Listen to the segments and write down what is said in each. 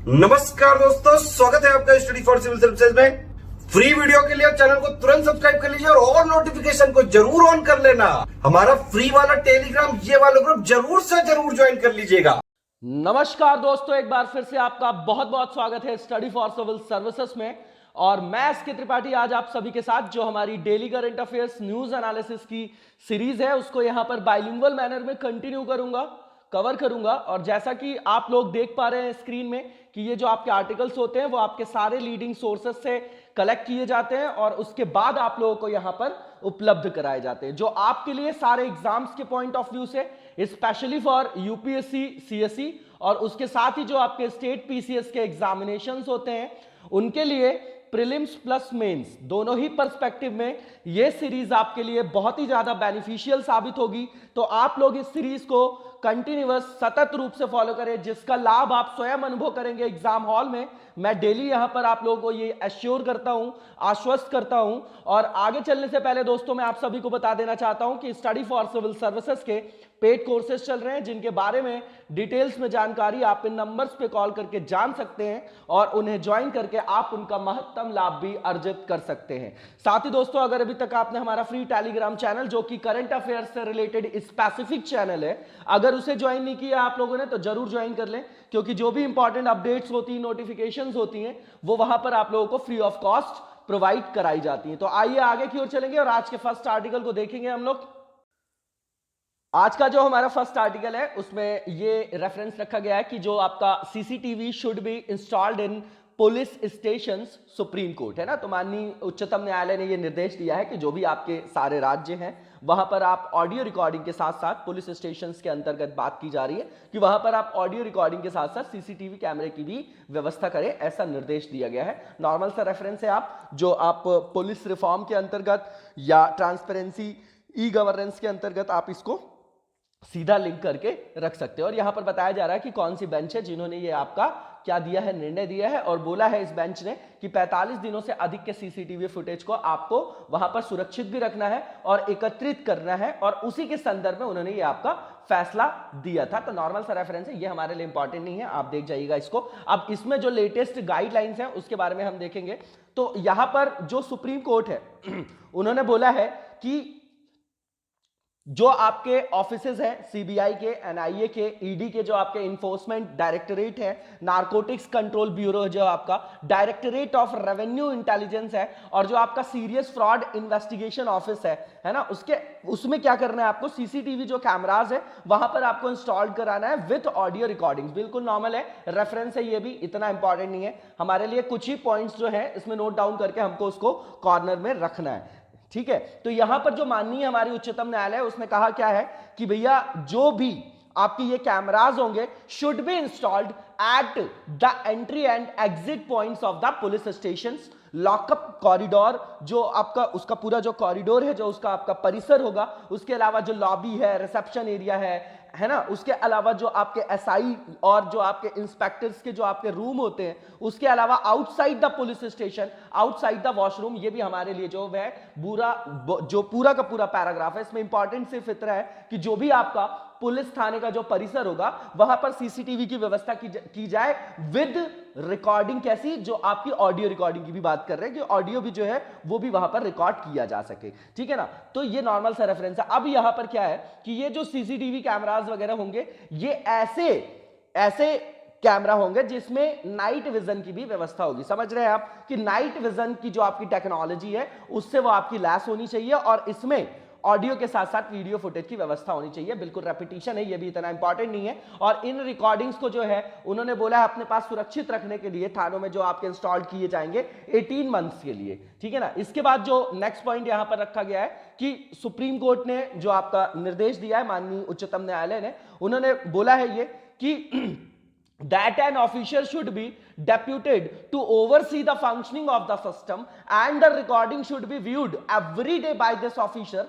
नमस्कार दोस्तों, स्वागत है आपका स्टडी फॉर सिविल सर्विसेज में। फ्री वीडियो के लिए चैनल को तुरंत सब्सक्राइब कर लीजिए और नोटिफिकेशन को जरूर ऑन कर लेना। हमारा फ्री वाला टेलीग्राम ये वाला ग्रुप जरूर से जरूर ज्वाइन कर लीजिएगा। नमस्कार दोस्तों, एक बार फिर से आपका बहुत बहुत स्वागत है स्टडी फॉर सिविल सर्विसेज में। और मैं एसके त्रिपाठी आज आप सभी के साथ जो हमारी daily current affairs news analysis की सीरीज है उसको यहां पर बाइलिंगुअल मैनर में कंटिन्यू कवर करूंगा। और जैसा कि आप लोग देख पा रहे हैं स्क्रीन में कि ये जो आपके आर्टिकल्स होते हैं वो आपके सारे लीडिंग सोर्सेस से कलेक्ट किए जाते हैं और उसके बाद आप लोगों को यहां पर उपलब्ध कराए जाते हैं, जो आपके लिए सारे एग्जाम्स के पॉइंट ऑफ व्यू से स्पेशली फॉर यूपीएससी सीएसई और उसके साथ ही जो आपके स्टेट पीसीएस के एग्जामिनेशंस होते हैं उनके लिए प्रीलिम्स प्लस मेंस दोनों ही पर्सपेक्टिव में ये सीरीज आपके लिए बहुत ही ज्यादा बेनिफिशियल साबित होगी। तो आप लोग इस सीरीज को कंटिन्यूअस सतत रूप से फॉलो करें, जिसका लाभ आप स्वयं अनुभव करेंगे एग्जाम हॉल में। मैं डेली यहां पर आप लोगों को ये एश्योर करता हूं, आश्वस्त करता हूं। और आगे चलने से पहले दोस्तों मैं आप सभी को बता देना चाहता हूं कि स्टडी फॉर सिविल सर्विसेज के पेड कोर्सेज चल रहे हैं, जिनके बारे में डिटेल्स में जानकारी आप इन नंबर्स पे कॉल करके जान सकते हैं और उन्हें ज्वाइन करके आप उनका महत्तम लाभ भी अर्जित कर सकते हैं। साथ ही दोस्तों, अगर अभी तक आपने हमारा फ्री टेलीग्राम चैनल जो कि करंट अफेयर्स से रिलेटेड स्पेसिफिक चैनल है, अगर उसे ज्वाइन नहीं किया आप लोगों ने तो जरूर ज्वाइन कर लें, क्योंकि जो भी इंपॉर्टेंट अपडेट्स होती हैं, नोटिफिकेशंस होती हैं, वो वहां पर आप लोगों को फ्री ऑफ कॉस्ट प्रोवाइड कराई जाती हैं। तो आइए आगे की ओर चलेंगे और आज के फर्स्ट आर्टिकल को देखेंगे हम लोग। आज का जो हमारा फर्स्ट आर्टिकल है उसमें ये रेफरेंस रखा गया है कि जो आपका CCTV should be installed in police station supreme court, है ना। तो माननीय उच्चतम न्यायालय ने ये निर्देश दिया है कि जो भी आपके सारे राज्य हैं वहां पर आप ऑडियो रिकॉर्डिंग के साथ साथ पुलिस स्टेशंस के अंतर्गत बात की जा रही है कि वहां पर आप ऑडियो रिकॉर्डिंग के साथ साथ सीसीटीवी कैमरे की भी व्यवस्था करें, ऐसा निर्देश दिया गया है। नॉर्मल सा रेफरेंस है, आप जो आप पुलिस रिफॉर्म के अंतर्गत या ट्रांसपेरेंसी ई गवर्नेंस के अंतर्गत आप इसको सीधा लिंक करके रख सकते हो। और यहां पर बताया जा रहा है कि कौन सी बेंच है जिन्होंने ये आपका क्या दिया है, निर्णय दिया है। और बोला है इस बेंच ने कि 45 दिनों से अधिक के सीसीटीवी फुटेज को आपको वहां पर सुरक्षित भी रखना है और एकत्रित करना है, और उसी के संदर्भ में उन्होंने ये आपका फैसला दिया था। तो नॉर्मल सा रेफरेंस है, ये हमारे लिए इंपॉर्टेंट नहीं है, आप देख जाइएगा इसको। अब इसमें जो लेटेस्ट गाइडलाइंस है उसके बारे में हम देखेंगे। तो यहां पर जो सुप्रीम कोर्ट है उन्होंने बोला है कि जो आपके ऑफिसेज हैं सीबीआई के, एनआईए के, ईडी के, जो आपके इन्फोर्समेंट डायरेक्टरेट है, नारकोटिक्स कंट्रोल ब्यूरो जो आपका डायरेक्टरेट ऑफ रेवेन्यू इंटेलिजेंस है, और जो आपका सीरियस फ्रॉड इन्वेस्टिगेशन ऑफिस है ना, उसमें क्या करना है आपको, सीसीटीवी जो कैमराज है वहां पर आपको इंस्टॉल कराना है विथ ऑडियो रिकॉर्डिंग्स। बिल्कुल नॉर्मल है, रेफरेंस है, ये भी इतना इंपॉर्टेंट नहीं है हमारे लिए। कुछ ही पॉइंट्स जो है इसमें नोट डाउन करके हमको उसको कॉर्नर में रखना है, ठीक है। तो यहां पर जो माननीय हमारी उच्चतम न्यायालय उसने कहा क्या है कि भैया जो भी आपकी ये कैमरास होंगे should be installed at the entry and exit points of the police station, lockup corridor, जो आपका उसका पूरा जो कॉरिडोर है, जो उसका आपका परिसर होगा, उसके अलावा जो लॉबी है, रिसेप्शन एरिया है ना, उसके अलावा जो आपके एसआई और जो आपके इंस्पेक्टर्स के जो आपके रूम होते हैं, उसके अलावा outside the police station, outside the washroom, ये भी हमारे लिए जो है पूरा का पूरा पैराग्राफ है। इसमें इंपॉर्टेंट सिर्फ इतना है कि जो भी आपका पुलिस थाने का जो परिसर होगा वहां पर सीसीटीवी की व्यवस्था की जाए विद रिकॉर्डिंग। कैसी? जो आपकी ऑडियो रिकॉर्डिंग की भी बात कर रहे हैं कि ऑडियो भी जो है वो भी वहां पर रिकॉर्ड किया जा सके, ठीक है ना। तो ये नॉर्मल सा रेफरेंस है। अब यहां पर क्या है कि ये जो सीसीटीवी कैमरास वगैरह होंगे ये ऐसे कैमरा होंगे जिसमें नाइट विजन की भी व्यवस्था होगी। समझ रहे हैं आप कि नाइट विजन की जो आपकी टेक्नोलॉजी है उससे वो आपकी लैस होनी चाहिए, और इसमें ऑडियो के साथ साथ वीडियो फुटेज की व्यवस्था होनी चाहिए। बिल्कुल रेपिटेशन है, ये भी इतना इंपॉर्टेंट नहीं है। और इन रिकॉर्डिंग्स को जो है उन्होंने बोला है अपने पास सुरक्षित रखने के लिए थानों में जो आपके इंस्टॉल किए जाएंगे 18 मंथ्स के लिए, ठीक है ना। इसके बाद जो नेक्स्ट पॉइंट यहां पर रखा गया है कि सुप्रीम कोर्ट ने जो आपका निर्देश दिया है, माननीय उच्चतम न्यायालय ने, उन्होंने बोला है ये कि that an officer should be deputed to oversee the functioning of the system and the recording should be viewed every day by this officer,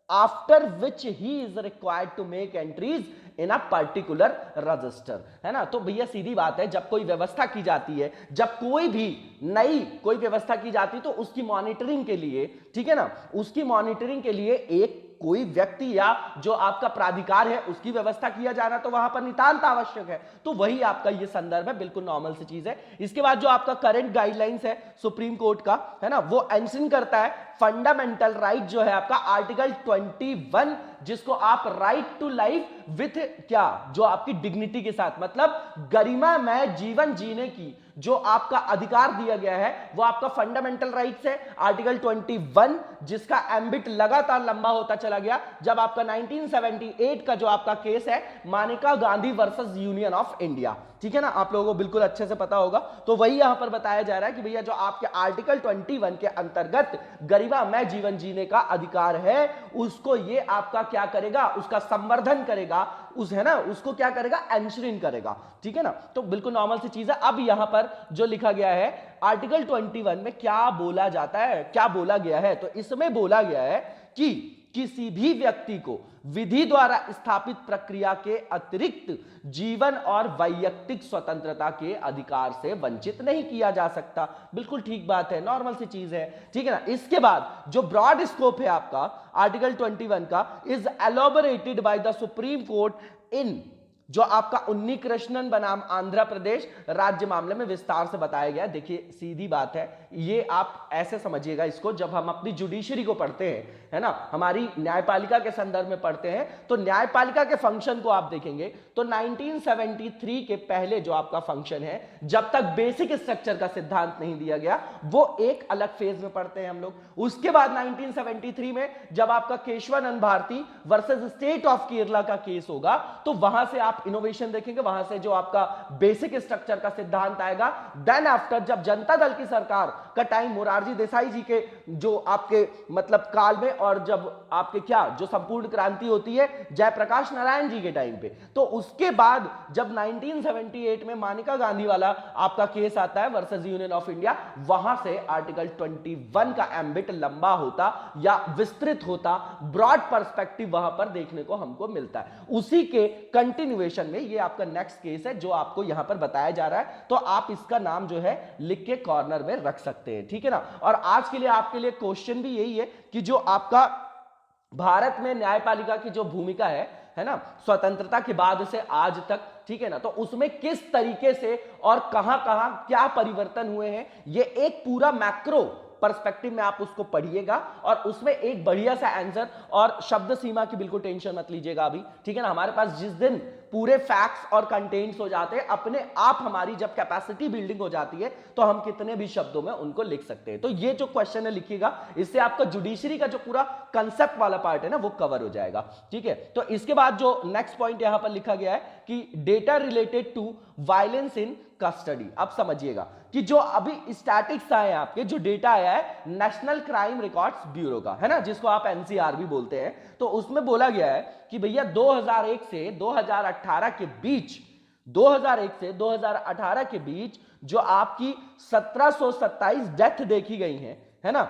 after which he is required to make entries in a particular register, है ना। तो भैया सीधी बात है, जब कोई व्यवस्था की जाती है, जब कोई भी नई कोई व्यवस्था की जाती है तो उसकी मॉनिटरिंग के लिए, ठीक है ना, उसकी मॉनिटरिंग के लिए एक कोई व्यक्ति या जो आपका प्राधिकार है उसकी व्यवस्था किया जाना तो वहां पर नितांत आवश्यक है। तो वही आपका ये संदर्भ है, बिल्कुल नॉर्मल सी चीज है। इसके बाद जो आपका करंट गाइडलाइंस है सुप्रीम कोर्ट का, है ना, वो एंशन करता है फंडामेंटल राइट जो है आपका आर्टिकल 21, जिसको आप राइट टू लाइफ विथ क्या, जो आपकी डिग्निटी के साथ, मतलब गरिमामय जीवन जीने की जो आपका अधिकार दिया गया है वो आपका फंडामेंटल राइट्स है आर्टिकल 21, जिसका एम्बिट लगातार लंबा होता चला गया जब आपका 1978 का जो आपका केस है मानेका Gandhi versus union of India, ठीक है ना, आप लोगों को बिल्कुल अच्छे से पता होगा। तो वही यहां पर बताया जा रहा है कि भैया जो आपके आर्टिकल 21 के अंतर्गत गरिमामय जीवन जीने का अधिकार है उसको ये आपका क्या करेगा, उसका संवर्धन करेगा, उस, है ना, उसको क्या करेगा, एंश्योर करेगा, ठीक है ना। तो बिल्कुल नॉर्मल सी चीज है। अब यहां पर जो लिखा गया है आर्टिकल 21 में क्या बोला जाता है, क्या बोला गया है, तो इसमें बोला गया है कि किसी भी व्यक्ति को विधि द्वारा स्थापित प्रक्रिया के अतिरिक्त जीवन और वैयक्तिक स्वतंत्रता के अधिकार से वंचित नहीं किया जा सकता। बिल्कुल ठीक बात है, नॉर्मल सी चीज है, ठीक है ना। इसके बाद जो ब्रॉड स्कोप है आपका आर्टिकल 21 का is elaborated by the Supreme Court in जो आपका उन्नी कृष्णन बनाम आंध्र प्रदेश राज्य मामले में विस्तार से बताया गया। देखिए सीधी बात है, ये आप ऐसे समझिएगा इसको, जब हम अपनी जुडिशरी को पढ़ते हैं, है ना, हमारी न्यायपालिका के संदर्भ में पढ़ते हैं, तो न्यायपालिका के फंक्शन को आप देखेंगे तो 1973 के पहले जो आपका फंक्शन है, जब तक बेसिक स्ट्रक्चर का सिद्धांत नहीं दिया गया, वो एक अलग फेज में पढ़ते हैं हम लोग। उसके बाद 1973 में जब आपका Keshavananda Bharati versus state of Kerala का केस होगा, तो वहां से आप इनोवेशन देखेंगे, वहां से जो आपका बेसिक स्ट्रक्चर का सिद्धांत आएगा। देन आफ्टर जब जनता दल की सरकार का टाइम मोरारजी देसाई जी के जो आपके मतलब काल में, और जब आपके क्या जो संपूर्ण क्रांति होती है जयप्रकाश नारायण जी के टाइम पे, तो उसके बाद जब 1978 में मानेका गांधी वाला आपका केस आता है वर्सेस यूनियन ऑफ इंडिया, वहां से आर्टिकल 21 का एम्बिट लंबा होता या विस्तृत होता, ब्रॉड पर्सपेक्टिव वहां पर देखने को हमको मिलता है। उसी के कंटिन्यूएशन में ये आपका नेक्स्ट केस है जो आपको यहां पर बताया जा रहा है, तो आप इसका नाम जो है लिख के कॉर्नर में रख सकते हैं, ठीक है ना। और आज के लिए आपके लिए क्वेश्चन भी यही है कि जो आपका भारत में न्यायपालिका की जो भूमिका है ना, स्वतंत्रता के बाद से आज तक, ठीक है ना, तो उसमें किस तरीके से और कहां कहां क्या परिवर्तन हुए हैं, ये एक पूरा मैक्रो पर्सपेक्टिव में आप उसको पढ़िएगा और उसमें एक बढ़िया सा आंसर, और शब्द सीमा की बिल्कुल टेंशन मत लीजिएगा अभी, ठीक है ना। हमारे पास जिस दिन पूरे फैक्ट्स और कंटेंट्स हो जाते हैं, अपने आप हमारी जब कैपेसिटी बिल्डिंग हो जाती है, तो हम कितने भी शब्दों में उनको लिख सकते हैं। तो ये जो क्वेश्चन है लिखिएगा, इससे आपका जुडिशरी का जो पूरा कंसेप्ट वाला पार्ट है ना, वो कवर हो जाएगा, ठीक है। तो इसके बाद जो नेक्स्ट पॉइंट यहां पर लिखा गया है कि data related to violence in custody. अब समझिएगा कि जो अभी स्टैटिक्स आए हैं आपके, जो डेटा आया है नेशनल क्राइम रिकॉर्ड्स ब्यूरो का, है ना, जिसको आप एनसीआर भी बोलते हैं, तो उसमें बोला गया है कि भैया 2001 से 2018 के बीच, 2001 से 2018 के बीच जो आपकी 1727 डेथ देखी गई है ना,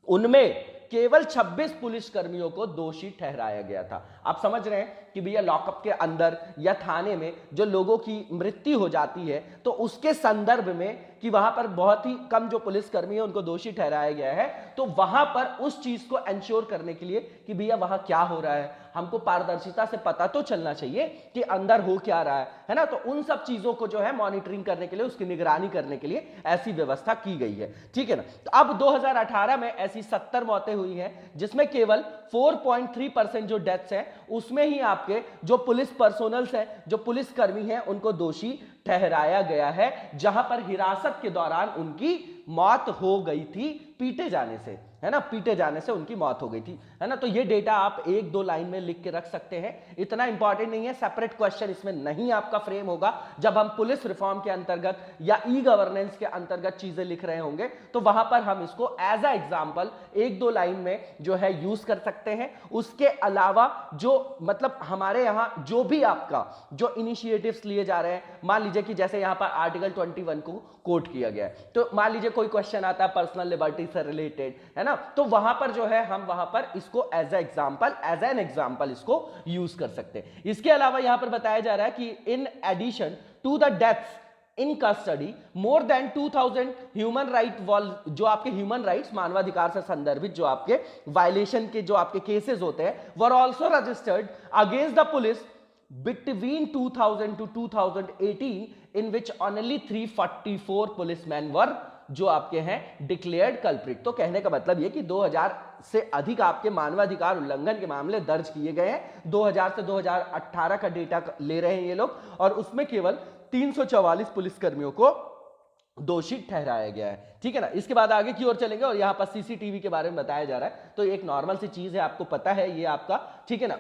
उनमें केवल 26 पुलिस कर्मियों को दोषी ठहराया गया था। आप समझ रहे हैं कि भैया लॉकअप के अंदर या थाने में जो लोगों की मृत्यु हो जाती है, तो उसके संदर्भ में कि वहां पर बहुत ही कम जो पुलिसकर्मी है उनको दोषी ठहराया गया है, तो वहां पर उस चीज को एंश्योर करने के लिए कि भैया वहां क्या हो रहा है, हमको पारदर्शिता से पता तो चलना चाहिए कि अंदर हो क्या रहा है ना, तो उन सब चीजों को जो है मॉनिटरिंग करने के लिए, उसकी निगरानी करने के लिए ऐसी व्यवस्था की गई है, ठीक है ना। तो अब 2018 में ऐसी 70 मौतें हुई हैं, जिसमें केवल 4.3% जो डेथ्स हैं उसमें ही आपके जो पुलिस पर्सोनल्स हैं, जो पुलिस कर्मी हैं, उनको दोषी ठहराया गया है, जहां पर हिरासत के दौरान उनकी मौत हो गई थी पीटे जाने से, है ना, पीटे जाने से उनकी मौत हो गई थी, है ना। तो ये डेटा आप 1-2 लाइन में लिख के रख सकते हैं, इतना इंपॉर्टेंट नहीं है, सेपरेट क्वेश्चन इसमें नहीं आपका फ्रेम होगा। जब हम पुलिस रिफॉर्म के अंतर्गत या ई गवर्नेंस के अंतर्गत चीजें लिख रहे होंगे, तो वहां पर हम इसको एज अ एग्जांपल 1-2 लाइन में जो है यूज कर सकते हैं। उसके अलावा जो मतलब हमारे यहां जो भी आपका जो इनिशिएटिव्स लिए जा रहे हैं, मान लीजिए कि जैसे यहां पर आर्टिकल 21 को कोट किया गया है, तो मान लीजिए कोई क्वेश्चन आता है पर्सनल लिबर्टी से रिलेटेड, है ना, तो वहां पर जो है हम वहां पर इसको एज एन एग्जांपल इसको यूज कर सकते हैं। इसके अलावा यहां पर बताया जा रहा है कि in addition to the deaths in custody more than 2000 human right जो आपके ह्यूमन राइट्स मानवाधिकार से संदर्भित जो आपके वायलेशन के जो आपके केसेस होते हैं were also registered against the police between 2000 to 2018 in which only 344 policemen were जो आपके हैं डिक्लेयर्ड कल्प्रिट। तो कहने का मतलब ये कि 2000 से अधिक आपके मानवाधिकार उल्लंघन के मामले दर्ज किए गए हैं। 2000 से 2018 का डेटा ले रहे हैं ये लोग, और उसमें केवल 344 पुलिसकर्मियों को दोषी ठहराया गया है। ठीक है ना। इसके बाद आगे की ओर चलेंगे और यहां पर सीसीटीवी के बारे में बताया जा रहा है। तो एक नॉर्मल सी चीज है, आपको पता है ये आपका, ठीक है ना,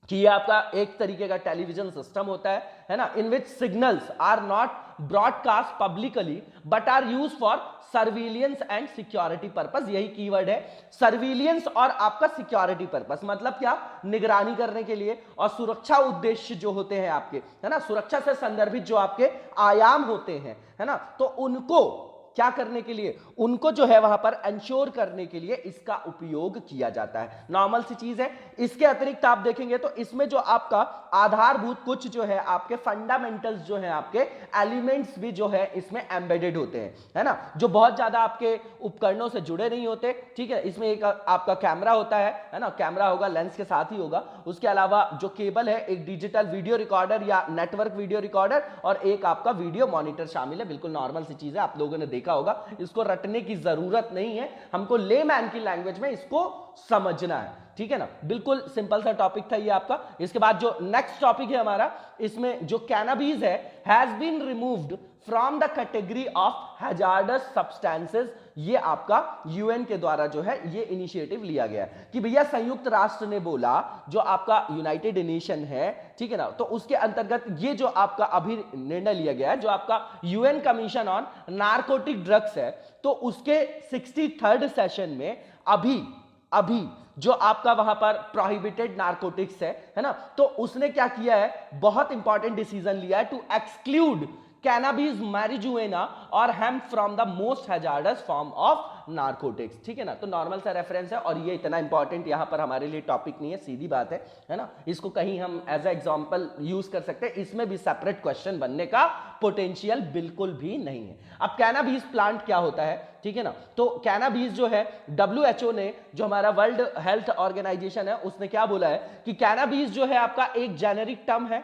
कि ये आपका एक तरीके का टेलीविजन सिस्टम होता है ना, in which signals are not broadcast publicly but are use for surveillance and security purpose. यही कीवर्ड है, सर्विलियंस और आपका सिक्योरिटी पर्पस, मतलब क्या, निगरानी करने के लिए और सुरक्षा उद्देश्य जो होते हैं आपके, है ना, सुरक्षा से संदर्भित जो आपके आयाम होते हैं, है ना, तो उनको क्या करने के लिए, उनको जो है वहां पर इंश्योर करने के लिए इसका उपयोग किया जाता है। नॉर्मल सी चीज है। इसके अतिरिक्त आप देखेंगे तो इसमें जो आपका आधारभूत कुछ जो है आपके फंडामेंटल्स जो है आपके एलिमेंट्स भी जो है इसमें एम्बेडेड होते हैं, है ना, जो बहुत ज्यादा आपके उपकरणों से जुड़े नहीं होते। ठीक है। इसमें एक आपका कैमरा होता है ना, कैमरा होगा, लेंस के साथ ही होगा। उसके अलावा जो केबल है, एक डिजिटल वीडियो रिकॉर्डर या नेटवर्क वीडियो रिकॉर्डर, और एक आपका वीडियो मॉनिटर शामिल है। बिल्कुल नॉर्मल सी चीज है, आप लोगों ने देखा होगा, इसको रटने की जरूरत नहीं है, हमको लेमैन की लैंग्वेज में इसको समझना है। ठीक है ना, बिल्कुल सिंपल सा टॉपिक था ये आपका। इसके बाद जो नेक्स्ट टॉपिक है हमारा, इसमें जो कैनाबीज है has been removed from the category of hazardous substances. ये आपका यूएन के द्वारा जो है ये इनिशिएटिव लिया गया है कि भैया संयुक्त राष्ट्र ने बोला, जो आपका यूनाइटेड नेशन है, ठीक है ना, तो उसके अंतर्गत ये जो आपका अभी निर्णय लिया गया है, जो आपका UN commission on narcotic drugs है, तो उसके 63rd सेशन में अभी जो आपका वहां पर प्रोहिबिटेड नारकोटिक्स है ना, तो उसने क्या किया है, बहुत इंपॉर्टेंट डिसीजन लिया है टू एक्सक्लूड कैनाबीज, मैरिजुएना और hemp from the most hazards form of narcotics. ठीक है ना। तो नॉर्मल सा रेफरेंस है और ये इतना इंपॉर्टेंट यहां पर हमारे लिए टॉपिक नहीं है, सीधी बात है ना। इसको कहीं हम एज ए एग्जांपल यूज कर सकते हैं, इसमें भी सेपरेट क्वेश्चन बनने का पोटेंशियल बिल्कुल भी नहीं है। अब कैनाबीज प्लांट क्या होता है, ठीक है ना, तो कैनाबीज जो है WHO ने, जो हमारा वर्ल्ड हेल्थ ऑर्गेनाइजेशन है, उसने क्या बोला है कि कैनाबीज जो है आपका एक जेनेरिक टर्म है।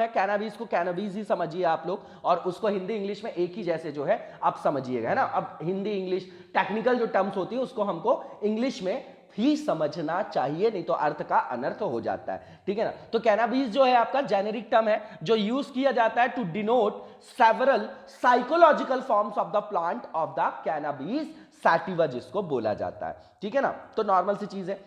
कैनाबीज को कैनाबीज ही समझिए आप लोग, और उसको हिंदी इंग्लिश में एक ही जैसे जो है आप समझिएगा, है ना। अब हिंदी इंग्लिश टेक्निकल जो टर्म्स होती है उसको हमको इंग्लिश में ही समझना चाहिए, नहीं तो अर्थ का अनर्थ हो जाता है। ठीक है ना। तो कैनाबीज जो है आपका जेनेरिक टर्म है जो यूज किया जाता है to denote several psychological forms of the plant of the cannabis sativa, जिसको बोला जाता है। ठीक है ना। तो नॉर्मल सी चीज है।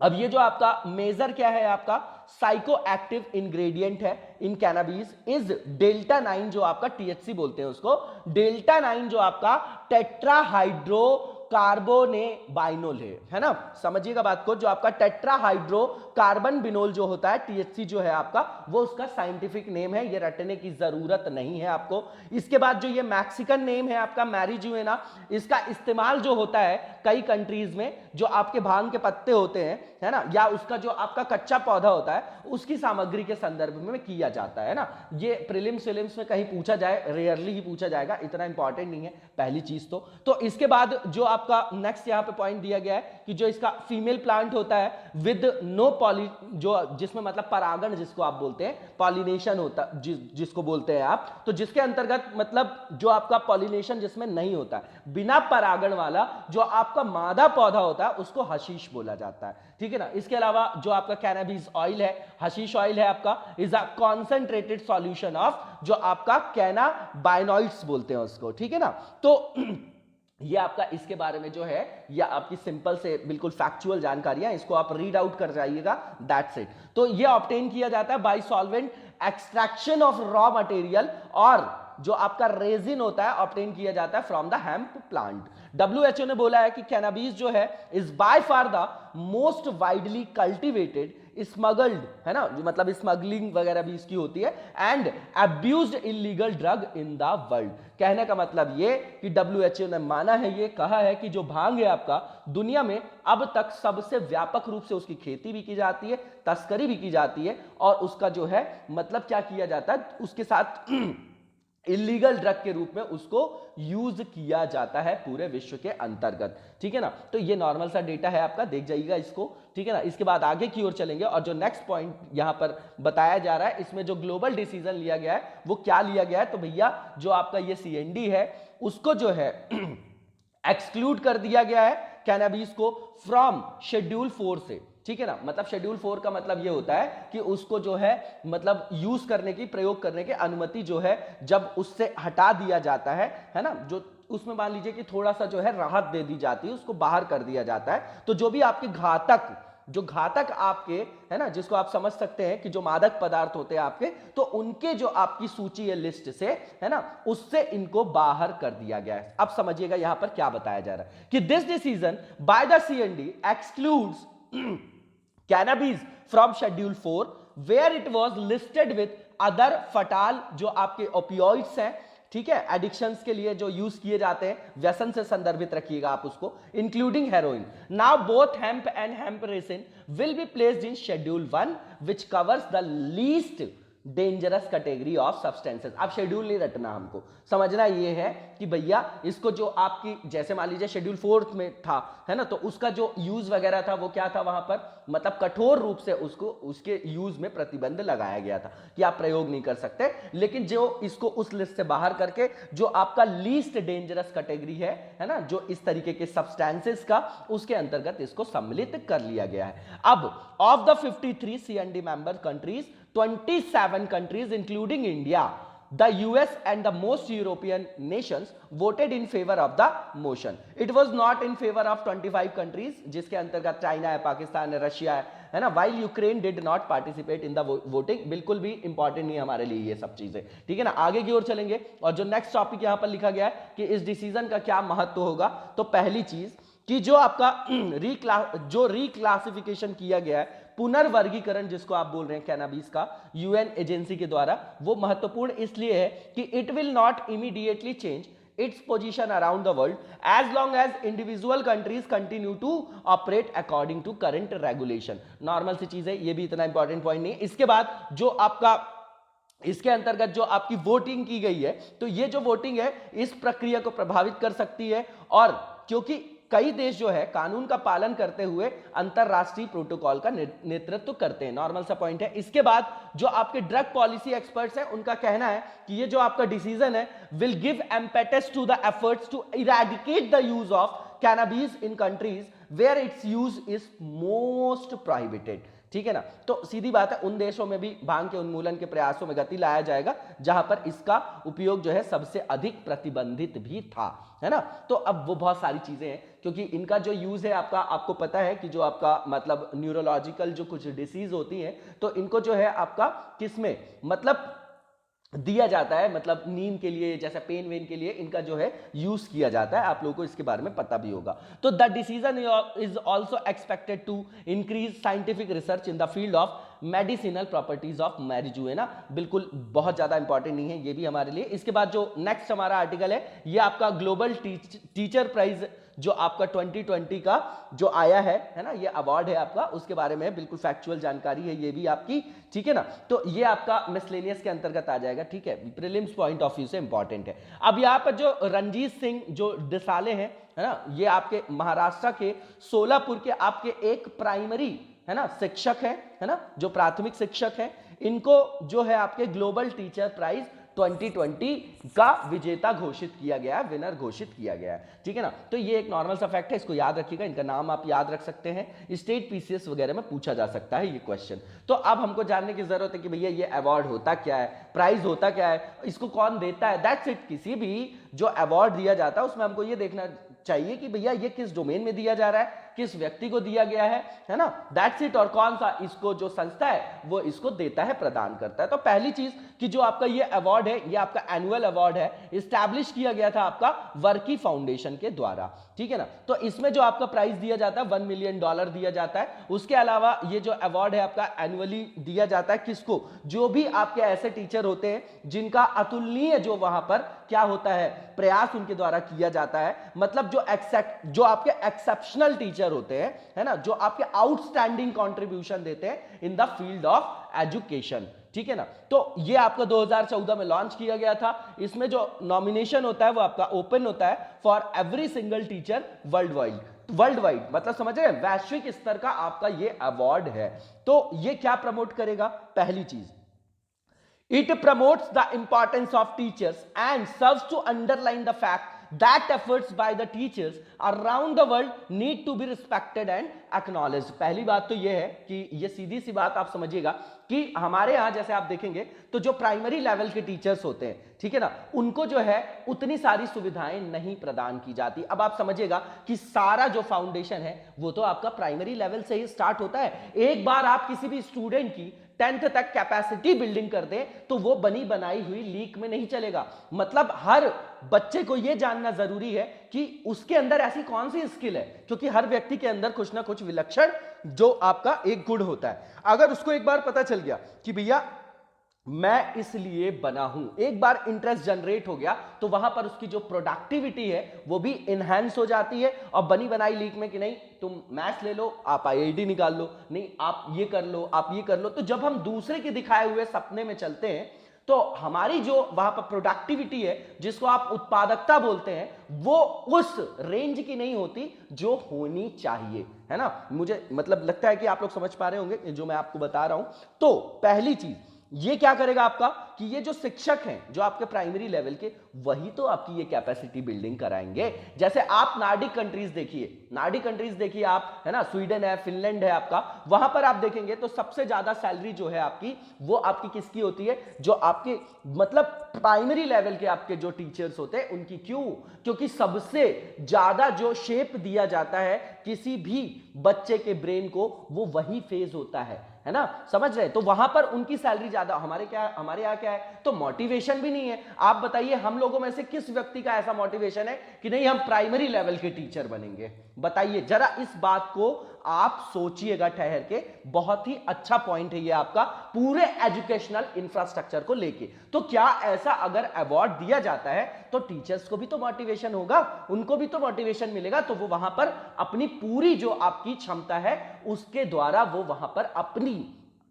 अब ये जो आपका मेजर क्या है, आपका साइको एक्टिव इंग्रेडिएंट है इन कैनाबीज इज डेल्टा 9, जो आपका THC बोलते हैं उसको, डेल्टा 9 जो आपका टेट्राहाइड्रो कार्बोनेबाइनोल है ना, समझिएगा बात को। जो आपका टेट्राहाइड्रो कार्बन बिनोल जो होता है, THC जो है आपका, वो उसका साइंटिफिक नेम है, ये रटने की जरूरत नहीं है आपको। इसके बाद जो ये मैक्सिकन नेम है आपका मैरिजुएना, इसका इस्तेमाल जो होता है कई कंट्रीज में, जो आपके भांग के पत्ते होते हैं, है ना, या उसका जो आपका कच्चा पौधा होता है, उसकी सामग्री के संदर्भ में किया जाता है ना। ये प्रीलिम्स में कहीं पूछा जाए, रेयरली ही पूछा जाएगा, इतना इंपॉर्टेंट नहीं है पहली चीज तो इसके बाद जो आपका नेक्स्ट यहां पे पॉइंट दिया गया है कि जो इसका फीमेल प्लांट होता है विद नो पॉली, जो जिसमें मतलब परागण जिसको आप बोलते हैं, पॉलिनेशन होता जिसको बोलते हैं आप, तो जिसके अंतर्गत मतलब जो आपका पॉलिनेशन जिसमें नहीं होता है, बिना परागण वाला जो आपका मादा पौधा होता है, उसको हशीश बोला जाता है। ठीक है ना। इसके अलावा जो आपका कैनाबीज ऑयल है, हशीश ऑयल है आपका, is a concentrated solution of, जो आपका कैनाबाइनॉइड्स बोलते हैं उसको। ठीक है ना। तो ये आपका इसके बारे में जो है, या आपकी सिंपल से बिल्कुल फैक्चुअल जानकारियां, इसको आप रीड आउट कर जाइएगा, दैट्स इट। तो ये ऑब्टेन किया जाता है bye solvent extraction of raw material, और जो आपका रेजिन होता है ऑब्टेन किया जाता है from the hemp plant. WHO ने बोला है कि कैनाबीज जो है is by far the most widely cultivated, smuggled, है ना, मतलब स्मगलिंग वगैरह भी इसकी होती है, and abused illegal drug in the world. कहने का मतलब ये कि WHO ने माना है, ये कहा है कि जो भांग है आपका, दुनिया में अब तक सबसे व्यापक रूप से उसकी खेती भी की जाती है, तस्करी भी की जाती है, और उसका जो है मतलब क्या किया जाता है, उसके साथ इलीगल ड्रग के रूप में उसको यूज किया जाता है पूरे विश्व के अंतर्गत, ठीक है ना। तो ये नॉर्मल सा डेटा है आपका, देख जाइएगा इसको, ठीक है ना। इसके बाद आगे की ओर चलेंगे और जो नेक्स्ट पॉइंट यहां पर बताया जा रहा है, इसमें जो ग्लोबल डिसीजन लिया गया है वो क्या लिया गया है, तो भैया जो आपका ये CND है उसको जो है एक्सक्लूड कर दिया गया है कैनबिस को फ्रॉम शेड्यूल 4 से, ठीक है ना। मतलब शेड्यूल 4 का मतलब ये होता है कि उसको जो है मतलब यूज करने की, प्रयोग करने की अनुमति जो है जब उससे हटा दिया जाता है ना, जो उसमें मान लीजिए कि थोड़ा सा जो है राहत दे दी जाती है, उसको बाहर कर दिया जाता है। तो जो भी आपके घातक आपके है ना, जिसको आप समझ सकते हैं कि जो मादक पदार्थ होते हैं आपके, तो उनके जो आपकी सूची है लिस्ट से, है ना, उससे इनको बाहर कर दिया गया है। अब समझिएगा यहां पर क्या बताया जा रहा है कि this decision by the CND excludes cannabis from schedule 4 where it was listed with other fatal जो आपके opioids हैं, ठीक है, एडिक्शंस के लिए जो यूज किए जाते हैं, व्यसन से संदर्भित रखिएगा आप उसको, including heroin. Now both hemp and hemp resin will be placed in schedule 1 which covers the least dangerous category of substances. अब शेड्यूल नहीं रटना, हमको समझना ये है कि भैया इसको जो आपकी, जैसे मान लीजिए शेड्यूल 4 में था, है ना, तो उसका जो यूज वगैरह था वो क्या था वहां पर, मतलब कठोर रूप से उसको उसके यूज में प्रतिबंध लगाया गया था कि आप प्रयोग नहीं कर सकते। लेकिन जो इसको उस लिस्ट से बाहर करके जो आपका लीस्ट डेंजरस कैटेगरी है ना, जो इस तरीके के सब्सटेंसेस का, उसके अंतर्गत इसको सम्मिलित कर लिया गया है। अब of the 53 CND member countries, 27 countries including India, the US and the most European nations voted in favor of the motion. It was not in favor of 25 countries जिसके अंतर्गत चाइना है, पाकिस्तान है, रशिया है ना, while Ukraine did not participate in the voting। बिल्कुल भी important नहीं हमारे लिए ये सब चीजें, ठीक है ना। आगे की ओर चलेंगे और जो नेक्स्ट टॉपिक यहां पर लिखा गया है कि इस डिसीजन का क्या महत्व होगा, तो पहली चीज कि जो आपका रिक्लासिफिकेशन किया गया है, पुनर्वर्गीकरण जिसको आप बोल रहे हैं कैनबिस का, UN एजेंसी के द्वारा, वो महत्वपूर्ण इसलिए है कि it will not immediately change its position around the world as long as individual countries continue to operate according to current regulation। Normal सी चीज है, ये भी इतना इंपॉर्टेंट पॉइंट नहीं है। इसके बाद जो आपका इसके अंतर्गत जो आपकी वोटिंग की गई है, तो ये जो वोटिंग है इस प्रक्रिया को प्रभावित कर सकती है, और क्योंकि कई देश जो है कानून का पालन करते हुए अंतरराष्ट्रीय प्रोटोकॉल का नेतृत्व करते हैं, नॉर्मल सा पॉइंट है। इसके बाद जो आपके ड्रग पॉलिसी एक्सपर्ट्स हैं उनका कहना है कि ये जो आपका डिसीजन है will give impetus to the efforts to eradicate the use of cannabis in countries where its use is most prohibited, ठीक है ना। तो सीधी बात है, उन देशों में भी भांग के उन्मूलन के प्रयासों में गति लाया जाएगा जहां पर इसका उपयोग जो है सबसे अधिक प्रतिबंधित भी था, है ना। तो अब वो बहुत सारी चीजें हैं, क्योंकि इनका जो यूज है आपका, आपको पता है कि जो आपका मतलब न्यूरोलॉजिकल जो कुछ डिसीज होती हैं, तो इनको जो है आपका किसमें मतलब दिया जाता है, मतलब नींद के लिए, जैसे पेन वेन के लिए इनका जो है यूज किया जाता है। आप लोगों को इसके बारे में पता भी होगा। तो the decision is also expected to increase scientific research in the field of medicinal properties of marijuana. बिल्कुल बहुत ज्यादा इंपॉर्टेंट नहीं है ये भी हमारे लिए। इसके बाद जो नेक्स्ट हमारा आर्टिकल है, ये आपका ग्लोबल टीचर प्राइज जो आपका 2020 का जो आया है ना, ये अवार्ड है आपका, उसके बारे में बिल्कुल फैक्चुअल जानकारी है ये भी आपकी, ठीक है ना। तो ये आपका मिसलेनियस के अंतर्गत आ जाएगा, ठीक है, प्रीलिम्स पॉइंट ऑफ व्यू से इंपॉर्टेंट है। अब यहाँ पर जो रणजीत सिंह जो डिसाले हैं, है ना, ये आपके महाराष्ट्र के सोलापुर के आपके एक प्राइमरी, है ना, शिक्षक है ना, जो प्राथमिक शिक्षक है, इनको जो है आपके ग्लोबल टीचर प्राइज 2020 का विजेता घोषित किया गया है, विनर घोषित किया गया है, ठीक है ना। तो ये एक नॉर्मल सा फैक्ट है, इसको याद रखिएगा, इनका नाम आप याद रख सकते हैं, स्टेट PCS वगैरह में पूछा जा सकता है ये क्वेश्चन। तो अब हमको जानने की जरूरत है कि भैया ये अवार्ड होता क्या है, प्राइज होता क्या है, इसको कौन देता है, दैट्स इट। किसी भी जो अवार्ड दिया जाता है उसमें हमको ये देखना चाहिए कि भैया ये किस डोमेन में दिया जा रहा है, किस व्यक्ति को दिया गया है ना, दैट्स इट। और कौन सा इसको जो संस्था है वो इसको देता है, प्रदान करता है। तो पहली चीज कि जो आपका ये अवार्ड है, ये आपका एनुअल अवार्ड है, इस्टेब्लिश किया गया था आपका वर्की फाउंडेशन के द्वारा, ठीक है ना। तो इसमें जो आपका प्राइज दिया जाता है $1 मिलियन दिया जाता है। उसके अलावा ये जो अवार्ड है आपका एनुअली दिया जाता है किसको, जो भी आपके ऐसे टीचर होते हैं जिनका अतुलनीय जो वहां पर क्या होता है प्रयास उनके द्वारा किया जाता है, मतलब जो आपके एक्सेप्शनल टीचर होते हैं, है ना, जो आपके आउटस्टैंडिंग कंट्रीब्यूशन देते हैं इन द फील्ड ऑफ एजुकेशन, ठीक है ना। तो ये आपका 2014 में लॉन्च किया गया था। इसमें जो नॉमिनेशन होता है वो आपका ओपन होता है for every single teacher world wide, मतलब समझ रहे हैं, वैश्विक स्तर का आपका ये अवार्ड है। तो ये क्या प्रमोट करेगा? पहली चीज, it promotes the importance of teachers and serves to underline the fact that efforts by the teachers around the world need to be respected and acknowledged। पहली बात तो ये है कि ये सीधी सी बात आप समझिएगा कि हमारे यहां जैसे आप देखेंगे तो जो प्राइमरी लेवल के टीचर्स होते हैं, ठीक है ना, उनको जो है उतनी सारी सुविधाएं नहीं प्रदान की जाती। अब आप समझिएगा कि सारा जो फाउंडेशन है वो तो आपका प्राइमरी लेवल से ही स्टार्ट होता है। एक बार आप किसी भी स्टूडेंट की 10th तक कैपेसिटी बिल्डिंग कर दे तो वो बनी बनाई हुई लीक में नहीं चलेगा। मतलब हर बच्चे को यह जानना जरूरी है कि उसके अंदर ऐसी कौन सी स्किल है, क्योंकि हर व्यक्ति के अंदर कुछ ना कुछ विलक्षण जो आपका एक गुण होता है। अगर उसको एक बार पता चल गया कि भैया मैं इसलिए बना हूं, एक बार इंटरेस्ट जनरेट हो गया तो वहां पर उसकी जो प्रोडक्टिविटी है वो भी इनहैंस हो जाती है। और बनी बनाई लीक में कि नहीं तुम मैथ्स ले लो, आप आईआईटी निकाल लो, नहीं आप ये कर लो, आप ये कर लो। तो जब हम दूसरे के दिखाए हुए सपने में चलते हैं तो हमारी जो वहां पर प्रोडक्टिविटी है, जिसको आप उत्पादकता बोलते हैं, वो उस रेंज की नहीं होती जो होनी चाहिए, है ना। मुझे मतलब लगता है कि आप लोग समझ पा रहे होंगे जो मैं आपको बता रहा हूं। तो पहली चीज ये क्या करेगा आपका कि ये जो शिक्षक हैं जो आपके प्राइमरी लेवल के, वही तो आपकी ये कैपेसिटी बिल्डिंग कराएंगे। जैसे आप नार्डिक कंट्रीज देखिए आप, है ना, स्वीडन है, फिनलैंड है आपका, वहां पर आप देखेंगे तो सबसे ज्यादा सैलरी जो है आपकी वो आपकी किसकी होती है? जो आपके मतलब प्राइमरी लेवल के आपके जो टीचर्स होते हैं उनकी। क्यों? क्योंकि सबसे ज्यादा जो शेप दिया जाता है किसी भी बच्चे के ब्रेन को वो वही फेज होता है ना, समझ रहे हैं। तो वहां पर उनकी सैलरी ज्यादा। हमारे यहाँ क्या है? तो मोटिवेशन भी नहीं है। आप बताइए हम लोगों में से किस व्यक्ति का ऐसा मोटिवेशन है कि नहीं हम प्राइमरी लेवल के टीचर बनेंगे? बताइए जरा, इस बात को आप सोचिएगा ठहर के। बहुत ही अच्छा पॉइंट है ये आपका पूरे एजुकेशनल इंफ्रास्ट्रक्चर को लेके। तो क्या ऐसा अगर अवार्ड दिया जाता है तो टीचर्स को भी तो मोटिवेशन होगा, उनको भी तो मोटिवेशन मिलेगा। तो वो वहां पर अपनी पूरी जो आपकी क्षमता है उसके द्वारा वो वहां पर अपनी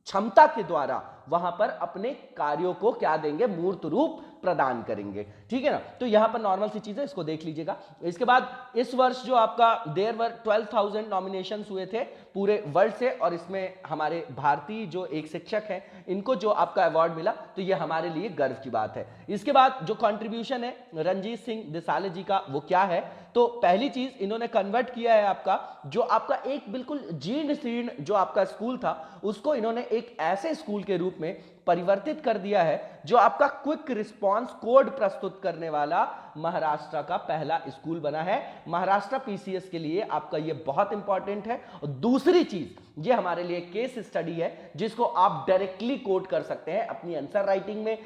क्षमता के द्वारा वहां पर अपने कार्यों को क्या देंगे? मूर्त रूप प्रदान करेंगे, ठीक है ना। तो यहां पर नॉर्मल सी चीजें, इसको देख लीजिएगा। इसके बाद इस वर्ष जो आपका देयर वर 12,000 नॉमिनेशंस हुए थे पूरे वर्ल्ड से, और इसमें हमारे भारतीय जो एक शिक्षक हैं इनको जो आपका अवार्ड मिला, तो ये हमारे लिए गर्व की बात है। इसके बाद जो कंट्रीब्यूशन है रणजीत सिंह दिसाले जी का, वो क्या है? तो पहली चीज इन्होंने कन्वर्ट किया है आपका जो आपका एक बिल्कुल जीर्ण शीर्ण जो आपका स्कूल था उसको इन्होंने एक ऐसे स्कूल के रूप में परिवर्तित कर दिया है जो आपका क्विक रिस्पांस कोड प्रस्तुत करने वाला महाराष्ट्र का पहला स्कूल बना है। महाराष्ट्र पीसीएस के लिए आपका ये बहुत इंपॉर्टेंट है। और दूसरी चीज ये हमारे लिए केस स्टडी है जिसको आप डायरेक्टली कोड कर सकते हैं अपनी आंसर राइटिंग में,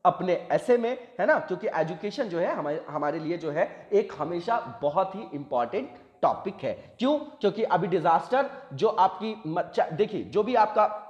अपने ऐसे में, है ना। क्योंकि एजुकेशन जो है हमारे लिए जो है एक हमेशा बहुत ही इंपॉर्टेंट टॉपिक है। क्यों? क्योंकि अभी डिजास्टर जो आपकी देखिए, जो भी आपका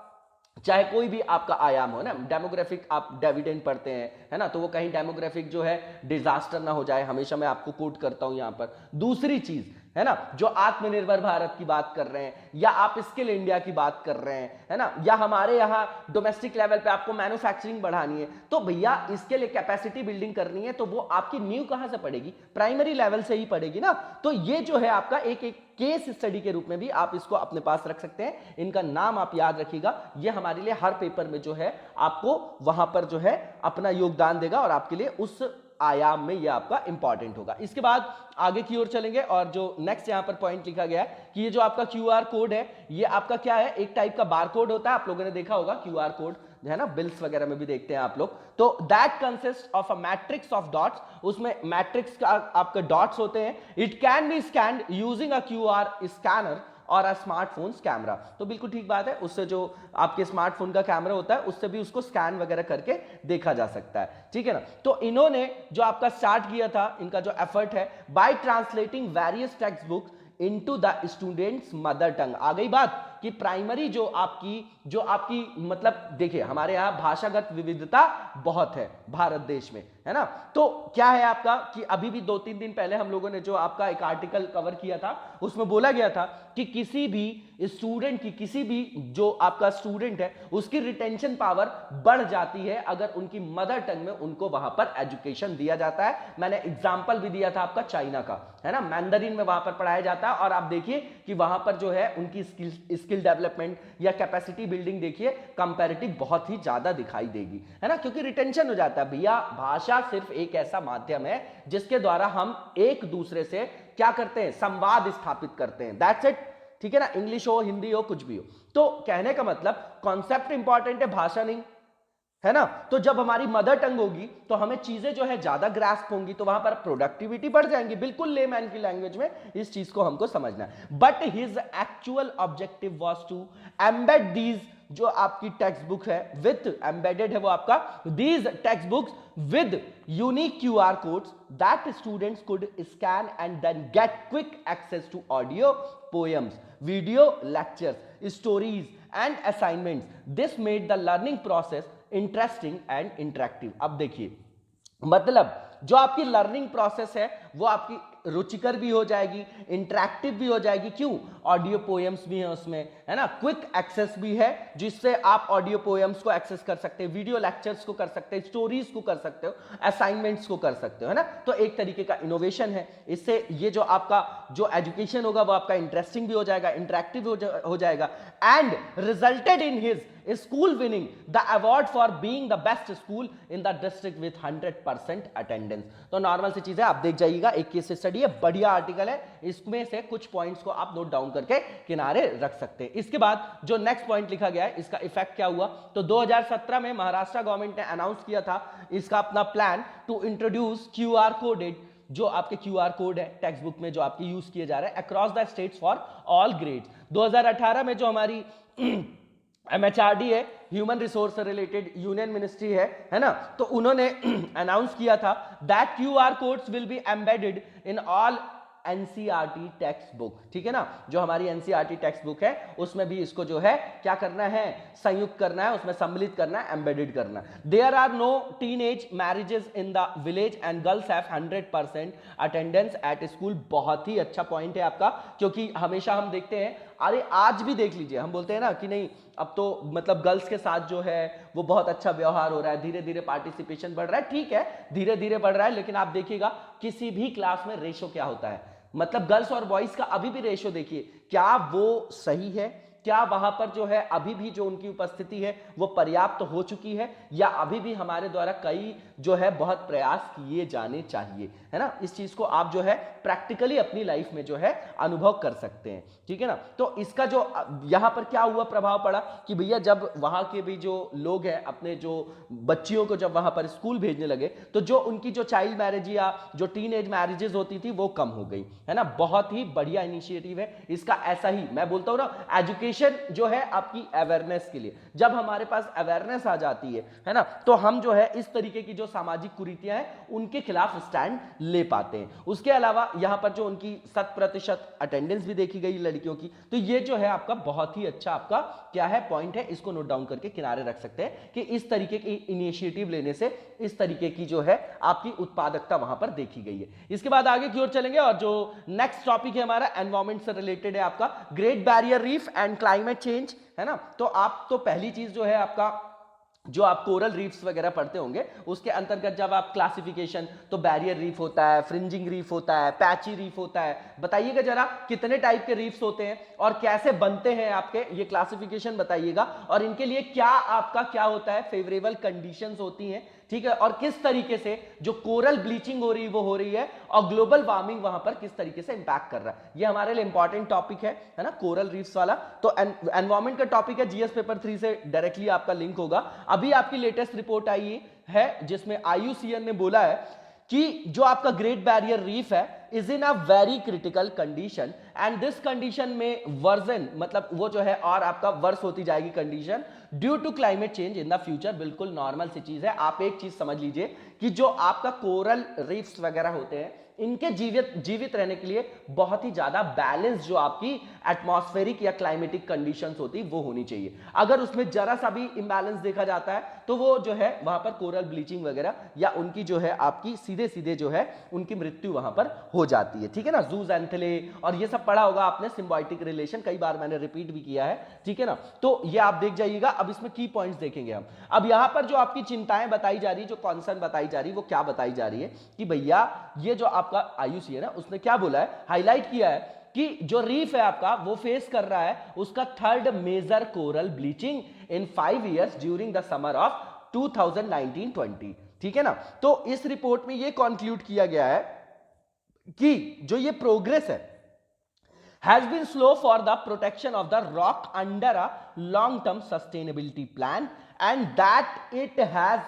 चाहे कोई भी आपका आयाम हो ना, डेमोग्राफिक आप डिविडेंड पढ़ते हैं, है ना, तो वो कहीं डेमोग्राफिक जो है डिजास्टर ना हो जाए, हमेशा मैं आपको कोट करता हूं यहां पर। दूसरी चीज है ना, जो आत्मनिर्भर भारत की बात कर रहे हैं या आप स्किल इंडिया की बात कर रहे हैं, है ना, या हमारे यहाँ डोमेस्टिक लेवल पे आपको मैन्युफैक्चरिंग बढ़ानी है, तो भैया इसके लिए कैपेसिटी बिल्डिंग करनी है, तो वो आपकी नींव कहां से पड़ेगी? प्राइमरी लेवल से ही पड़ेगी ना। तो ये जो है आपका एक केस स्टडी के रूप में भी आप इसको अपने पास रख सकते हैं। इनका नाम आप याद रखिएगा, ये हमारे लिए हर पेपर में जो है आपको वहां पर जो है अपना योगदान देगा और आपके लिए उस आयाम में यह आपका इंपॉर्टेंट होगा। इसके बाद आगे की ओर चलेंगे और जो नेक्स्ट यहां पर पॉइंट लिखा गया है कि ये जो आपका क्यूआर कोड है, ये आपका क्या है? एक टाइप का बार कोड होता है। आप लोगों ने देखा होगा क्यूआर कोड है ना, बिल्स वगैरह में भी देखते हैं आप लोग। तो that consist of a matrix of dots, उसमें मैट्रिक्स का आपका डॉट्स होते हैं। It can be scanned using a QR scanner और अ स्मार्टफोन कैमरा। तो बिल्कुल ठीक बात है, उससे जो आपके स्मार्टफोन का कैमरा होता है उससे भी उसको स्कैन वगैरह करके देखा जा सकता है, ठीक है ना। तो इन्होंने जो आपका स्टार्ट किया था, इनका जो एफर्ट है, by translating various textbook into the students mother tongue. आ गई बात, कि प्राइमरी जो आपकी मतलब देखिए हमारे यहां भाषागत विविधता बहुत है भारत देश में, है ना। तो क्या है आपका कि अभी भी 2-3 दिन पहले हम लोगों ने जो आपका एक आर्टिकल कवर किया था उसमें बोला गया था कि किसी भी स्टूडेंट की किसी भी जो आपका स्टूडेंट है उसकी रिटेंशन पावर बढ़ जाती है अगर उनकी मदर टंग में उनको वहां पर एजुकेशन दिया जाता है। मैंने एग्जांपल भी दिया था आपका चाइना का, है ना, मैंडरिन में वहां पर पढ़ाया जाता है और आप देखिए कि वहां पर जो है उनकी स्किल डेवलपमेंट या कैपेसिटी बिल्डिंग देखिए कंपैरेटिव बहुत ही ज्यादा दिखाई देगी, है ना, क्योंकि रिटेंशन हो जाता है। भैया भाषा सिर्फ एक ऐसा माध्यम है जिसके द्वारा हम एक दूसरे से क्या करते हैं, संवाद स्थापित करते हैं, दैट्स इट, ठीक है ना। इंग्लिश हो, हिंदी हो, कुछ भी हो। तो कहने का मतलब कॉन्सेप्ट इंपॉर्टेंट है, भाषा नहीं, है ना। तो जब हमारी मदर टंग होगी तो हमें चीजें जो है ज्यादा ग्रास्प होंगी, तो वहां पर प्रोडक्टिविटी बढ़ जाएंगी। बिल्कुल लेमैन की लैंग्वेज में इस चीज को हमको समझना है। But his actual objective was to embed these, जो आपकी टेक्स्ट बुक है विथ एम्बेडेड है वो आपका these text books with unique QR codes that students could scan and then get quick access to audio, poems, video lectures, stories and assignments. This made the learning process interesting and interactive. अब देखिए मतलब जो आपकी learning process है वो आपकी रुचिकर भी हो जाएगी, इंटरेक्टिव भी हो जाएगी। क्यों? ऑडियो पोएम्स भी हैं उसमें, है ना, क्विक एक्सेस भी है जिससे आप ऑडियो पोएम्स को एक्सेस कर सकते हैं, वीडियो लेक्चर्स को कर सकते हैं, स्टोरीज को कर सकते हो, असाइनमेंट्स को कर सकते हो, है ना। तो एक तरीके का इनोवेशन है। इससे ये जो आपका जो एजुकेशन होगा वो आपका इंटरेस्टिंग भी हो जाएगा, इंटरेक्टिव हो जाएगा and resulted in his school winning the award for being the best school in the district with 100% attendance. तो नॉर्मल सी चीज है, आप देख जाइएगा, एक केस स्टडी है, बढ़िया आर्टिकल है, इसमें से कुछ पॉइंट्स को आप नोट डाउन करके किनारे रख सकते हैं। इसके बाद जो नेक्स्ट पॉइंट लिखा गया है इसका इफेक्ट क्या हुआ, तो 2017 में महाराष्ट्र गवर्नमेंट ने अनाउंस किया था इसका अपना plan to introduce QR coded, जो आपके QR कोड है टेक्स्ट बुक में जो आपके यूज किए जा रहे हैं across the states for all grades. 2018 में जो हमारी MHRD है, human resource related union ministry है ना, तो उन्होंने अनाउंस किया था that QR codes will be embedded in all NCERT text book, ठीक है ना। जो हमारी NCERT टेक्स्ट बुक है उसमें भी इसको जो है क्या करना है, संयुक्त करना है, उसमें सम्मिलित करना है, एम्बेडेड करना है। There are no teenage marriages in the village and girls have 100% attendance at school. बहुत ही अच्छा पॉइंट है आपका, क्योंकि हमेशा हम देखते हैं, अरे आज भी देख लीजिए, हम बोलते हैं ना कि नहीं अब तो मतलब गर्ल्स के साथ जो है वो बहुत अच्छा व्यवहार हो रहा है, धीरे धीरे पार्टिसिपेशन बढ़ रहा है, ठीक है धीरे धीरे बढ़ रहा है, लेकिन आप देखिएगा किसी भी क्लास में रेशो क्या होता है, मतलब गर्ल्स और बॉयज का अभी भी रेशो देखिए, क्या वो सही है, क्या वहां पर जो है अभी भी जो उनकी उपस्थिति है वो पर्याप्त हो चुकी है, या अभी भी हमारे द्वारा कई जो है बहुत प्रयास किए जाने चाहिए, है ना। इस चीज को आप जो है प्रैक्टिकली अपनी लाइफ में जो है अनुभव कर सकते हैं, ठीक है ना। तो इसका जो यहां पर क्या हुआ प्रभाव पड़ा कि भैया जब वहां के भी जो लोग हैं अपने जो बच्चियों को जब वहां पर स्कूल भेजने लगे तो जो उनकी जो चाइल्ड मैरिज या जो टीनेज मैरिजेस होती थी वो कम हो गई, है ना। बहुत ही बढ़िया इनिशिएटिव है इसका। ऐसा ही मैं बोलता हूं ना, एजुकेशन जो है आपकी अवेयरनेस के लिए, जब हमारे पास अवेयरनेस आ जाती है ना, तो हम जो है इस तरीके की जो सामाजिक कुरीतियां हैं उनके खिलाफ स्टैंड ले पाते हैं। उसके अलावा यहां पर जो उनकी 100% अटेंडेंस भी देखी गई लड़कियों की, तो ये जो है आपका बहुत ही अच्छा आपका क्या है पॉइंट है, इसको नोट डाउन करके किनारे रख सकते हैं कि इस तरीके की इनिशिएटिव लेने से इस तरीके की जो है आपकी उत्पादकता वहां पर देखी गई है। इसके बाद आगे की ओर चलेंगे और जो नेक्स्ट टॉपिक है हमारा एनवायरमेंट से रिलेटेड है आपका great barrier reef and climate change, है ना। तो आप तो पहली चीज जो है आपका जो आप कोरल रीफ्स वगैरह पढ़ते होंगे उसके अंतर्गत जब आप क्लासिफिकेशन, तो बैरियर रीफ होता है, फ्रिंजिंग रीफ होता है, पैची रीफ होता है। बताइएगा जरा कितने टाइप के रीफ्स होते हैं और कैसे बनते हैं आपके, ये क्लासिफिकेशन बताइएगा, और इनके लिए क्या आपका क्या होता है फेवरेबल कंडीशंस होती हैं, ठीक है, और किस तरीके से जो कोरल ब्लीचिंग हो रही है वो हो रही है और ग्लोबल वार्मिंग वहां पर किस तरीके से इंपैक्ट कर रहा है। ये हमारे लिए इंपॉर्टेंट टॉपिक है ना, कोरल रीफ्स वाला। तो एनवायरमेंट का टॉपिक है, जीएस पेपर 3 से डायरेक्टली आपका लिंक होगा। अभी आपकी लेटेस्ट रिपोर्ट आई है जिसमें IUCN ने बोला है कि जो आपका ग्रेट बैरियर रीफ है is in a very critical condition and this condition में वर्जन मतलब वो जो है और आपका वर्स होती जाएगी condition due to climate change in the future. बिल्कुल नॉर्मल सी चीज है। आप एक चीज समझ लीजिए कि जो आपका कोरल रीफ्स वगैरह होते हैं इनके जीवित रहने के लिए बहुत ही ज्यादा बैलेंस जो आपकी एटमॉस्फेरिक या क्लाइमेटिक कंडीशंस होती वो होनी चाहिए। अगर उसमें जरा सा भी इंबैलेंस देखा जाता है तो वो जो है वहां पर कोरल ब्लीचिंग वगैरह या उनकी जो है आपकी सीधे सीधे जो है उनकी मृत्यु वहां पर हो जाती है। ठीक है ना, जूज़ैंथेले और ये सब पढ़ा होगा आपने, सिम्बायोटिक रिलेशन कई बार मैंने रिपीट भी किया है। ठीक है ना, तो ये आप देख जाइएगा। अब इसमें की पॉइंट्स देखेंगे हम। अब यहां पर जो आपकी चिंताएं बताई जा रही है, जो कॉन्सर्न बताई जा रही है, वो क्या बताई जा रही है कि भैया ये जो आपका आयुषी है ना उसने क्या बोला है, हाईलाइट किया है कि जो रीफ है आपका वो फेस कर रहा है उसका third major coral bleaching in 5 years during the summer of 2019-20। ठीक है ना, तो इस रिपोर्ट में ये कंक्लूड किया गया है कि जो ये प्रोग्रेस है has been slow for the protection of the rock under a long-term sustainability plan and that it has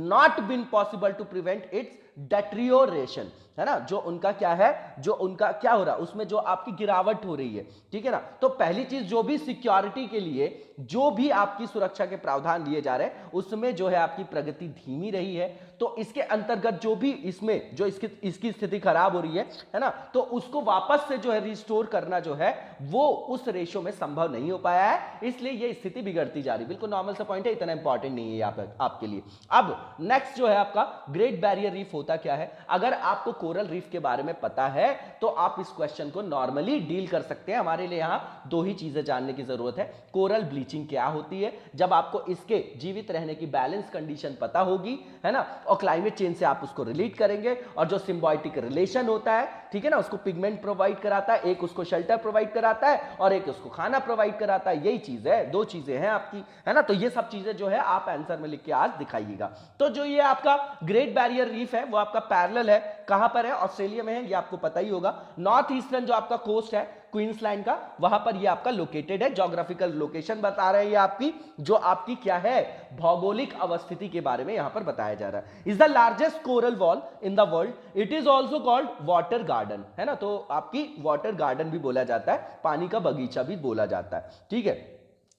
not been possible to prevent its deterioration। है ना, जो उनका क्या है, जो उनका क्या हो रहा है उसमें जो आपकी गिरावट हो रही है। ठीक है ना, तो पहली चीज जो भी सिक्योरिटी के लिए जो भी आपकी सुरक्षा के प्रावधान लिए जा रहे हैं उसमें जो है आपकी प्रगति धीमी रही है। तो इसके अंतर्गत जो भी इसमें जो इसकी स्थिति खराब हो रही है ना, तो उसको वापस से जो है रिस्टोर करना जो है वो उस रेशो में संभव नहीं हो पाया है, इसलिए ये स्थिति बिगड़ती जा रही है। बिल्कुल नॉर्मल सा पॉइंट है, इतना इंपॉर्टेंट नहीं है आपके लिए। अब नेक्स्ट जो है आपका ग्रेट बैरियर रीफ होता क्या है। अगर आपको कोरल रीफ के बारे में पता है तो आप इस क्वेश्चन को नॉर्मली डील कर सकते हैं। हमारे लिए यहां दो ही चीजें जानने की जरूरत है, कोरल ब्लीचिंग क्या होती है, जब आपको इसके जीवित रहने की बैलेंस कंडीशन पता होगी, है ना, और क्लाइमेट चेंज से आप उसको रिलेट करेंगे, और जो सिम्बायोटिक रिलेशन होता है, ठीक है ना, उसको पिगमेंट प्रोवाइड कराता है, एक उसको शेल्टर प्रोवाइड कराता है और एक उसको खाना प्रोवाइड कराता है। यही चीज है, दो चीजें हैं आपकी, है ना। तो ये सब चीजें जो है आप आंसर में लिख के आज दिखाइएगा। तो जो ये आपका ग्रेट बैरियर रीफ है वो आपका पैरेलल है, कहां पर है, ऑस्ट्रेलिया में है, ये आपको पता ही होगा। नॉर्थ ईस्टर्न जो आपका कोस्ट है क्वींसलैंड का, वहां पर ये आपका लोकेटेड है। ज्योग्राफिकल लोकेशन बता रहे हैं ये आपकी, जो आपकी क्या है, भौगोलिक अवस्थिति के बारे में यहां पर बताया जा रहा है। Is the largest coral wall in the world, it is also called water garden, है ना। तो आपकी वाटर गार्डन भी बोला जाता है, पानी का बगीचा भी बोला जाता है। ठीक है,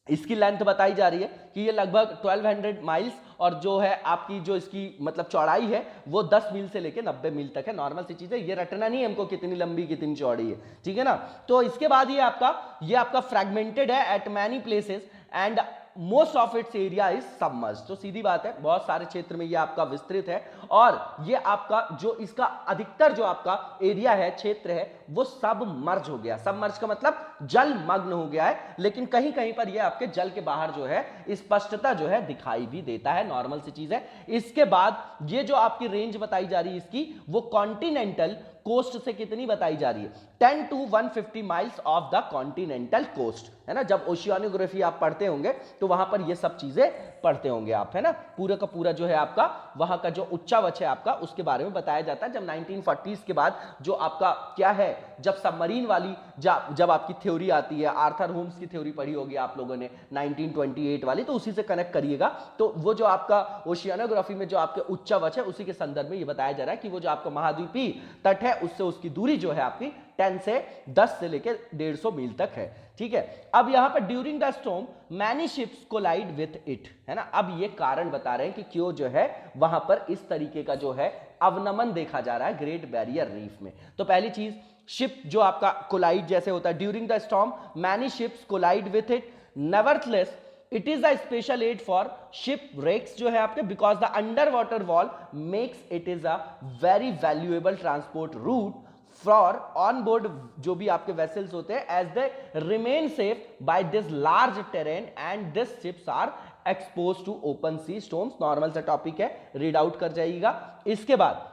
इसकी लेंथ बताई जा रही है कि ये लगभग 1200 माइल्स, और जो है आपकी जो इसकी मतलब चौड़ाई है वो 10 मील से लेकर 90 मील तक है। नॉर्मल सी चीज है, ये रटना नहीं है हमको कितनी लंबी कितनी चौड़ी है। ठीक है ना, तो इसके बाद ये आपका फ्रेगमेंटेड है eight many places and most of its area is submerge. तो सीधी बात है, बहुत सारे क्षेत्र में ये आपका विस्तृत है, और ये आपका जो इसका अधिकतर जो आपका एरिया है, क्षेत्र है, वो सबमर्ज हो गया। सबमर्ज का मतलब जल मग्न हो गया है, लेकिन कहीं कहीं पर ये आपके जल के बाहर जो है स्पष्टता जो है दिखाई भी देता है। नॉर्मल सी चीज है। इसके बाद ये जो आपकी रेंज बताई जा रही है इसकी, वो कॉन्टिनेंटल कोस्ट से कितनी बताई जा रही है, 10 to 150 miles of the continental coast, है ना। जब ओशियानोग्राफी आप पढ़ते होंगे तो वहां पर ये सब चीजें पढ़ते होंगे आप, है ना। पूरा का पूरा जो है आपका वहां का जो उच्चावच है आपका, उसके बारे में बताया जाता है। जब 1940s के बाद जो आपका क्या है, जब सबमरीन वाली जब आपकी थ्योरी आती है, आर्थर होम्स की थ्योरी पढ़ी होगी आप लोगों ने 1928 वाली, तो उसी से कनेक्ट करिएगा। तो वो जो आपका ओशियानोग्राफी में जो आपके उच्चावच है, उसी के संदर्भ में ये बताया जा रहा है कि वो जो आपका महाद्वीपीय तट है उससे उसकी दूरी जो है आपकी 10 से लेकर 150 मील तक है। ठीक है, अब यहां पर during the storm many ships collide with it, है ना। अब ये कारण बता रहे हैं कि क्यों जो है वहां पर इस तरीके का जो है अवनमन देखा जा रहा है ग्रेट बैरियर रीफ में। तो पहली चीज, शिप जो आपका कोलाइड जैसे होता है, during the storm many ships collide with it, nevertheless it is a special aid for ship wrecks जो है आपके, because the underwater wall makes it is a very valuable transport route for on board जो भी आपके vessels होते हैं, as they remain safe by this large terrain and this ships are expose to open sea storms. Normal सा topic है, read out कर जाइएगा। इसके बाद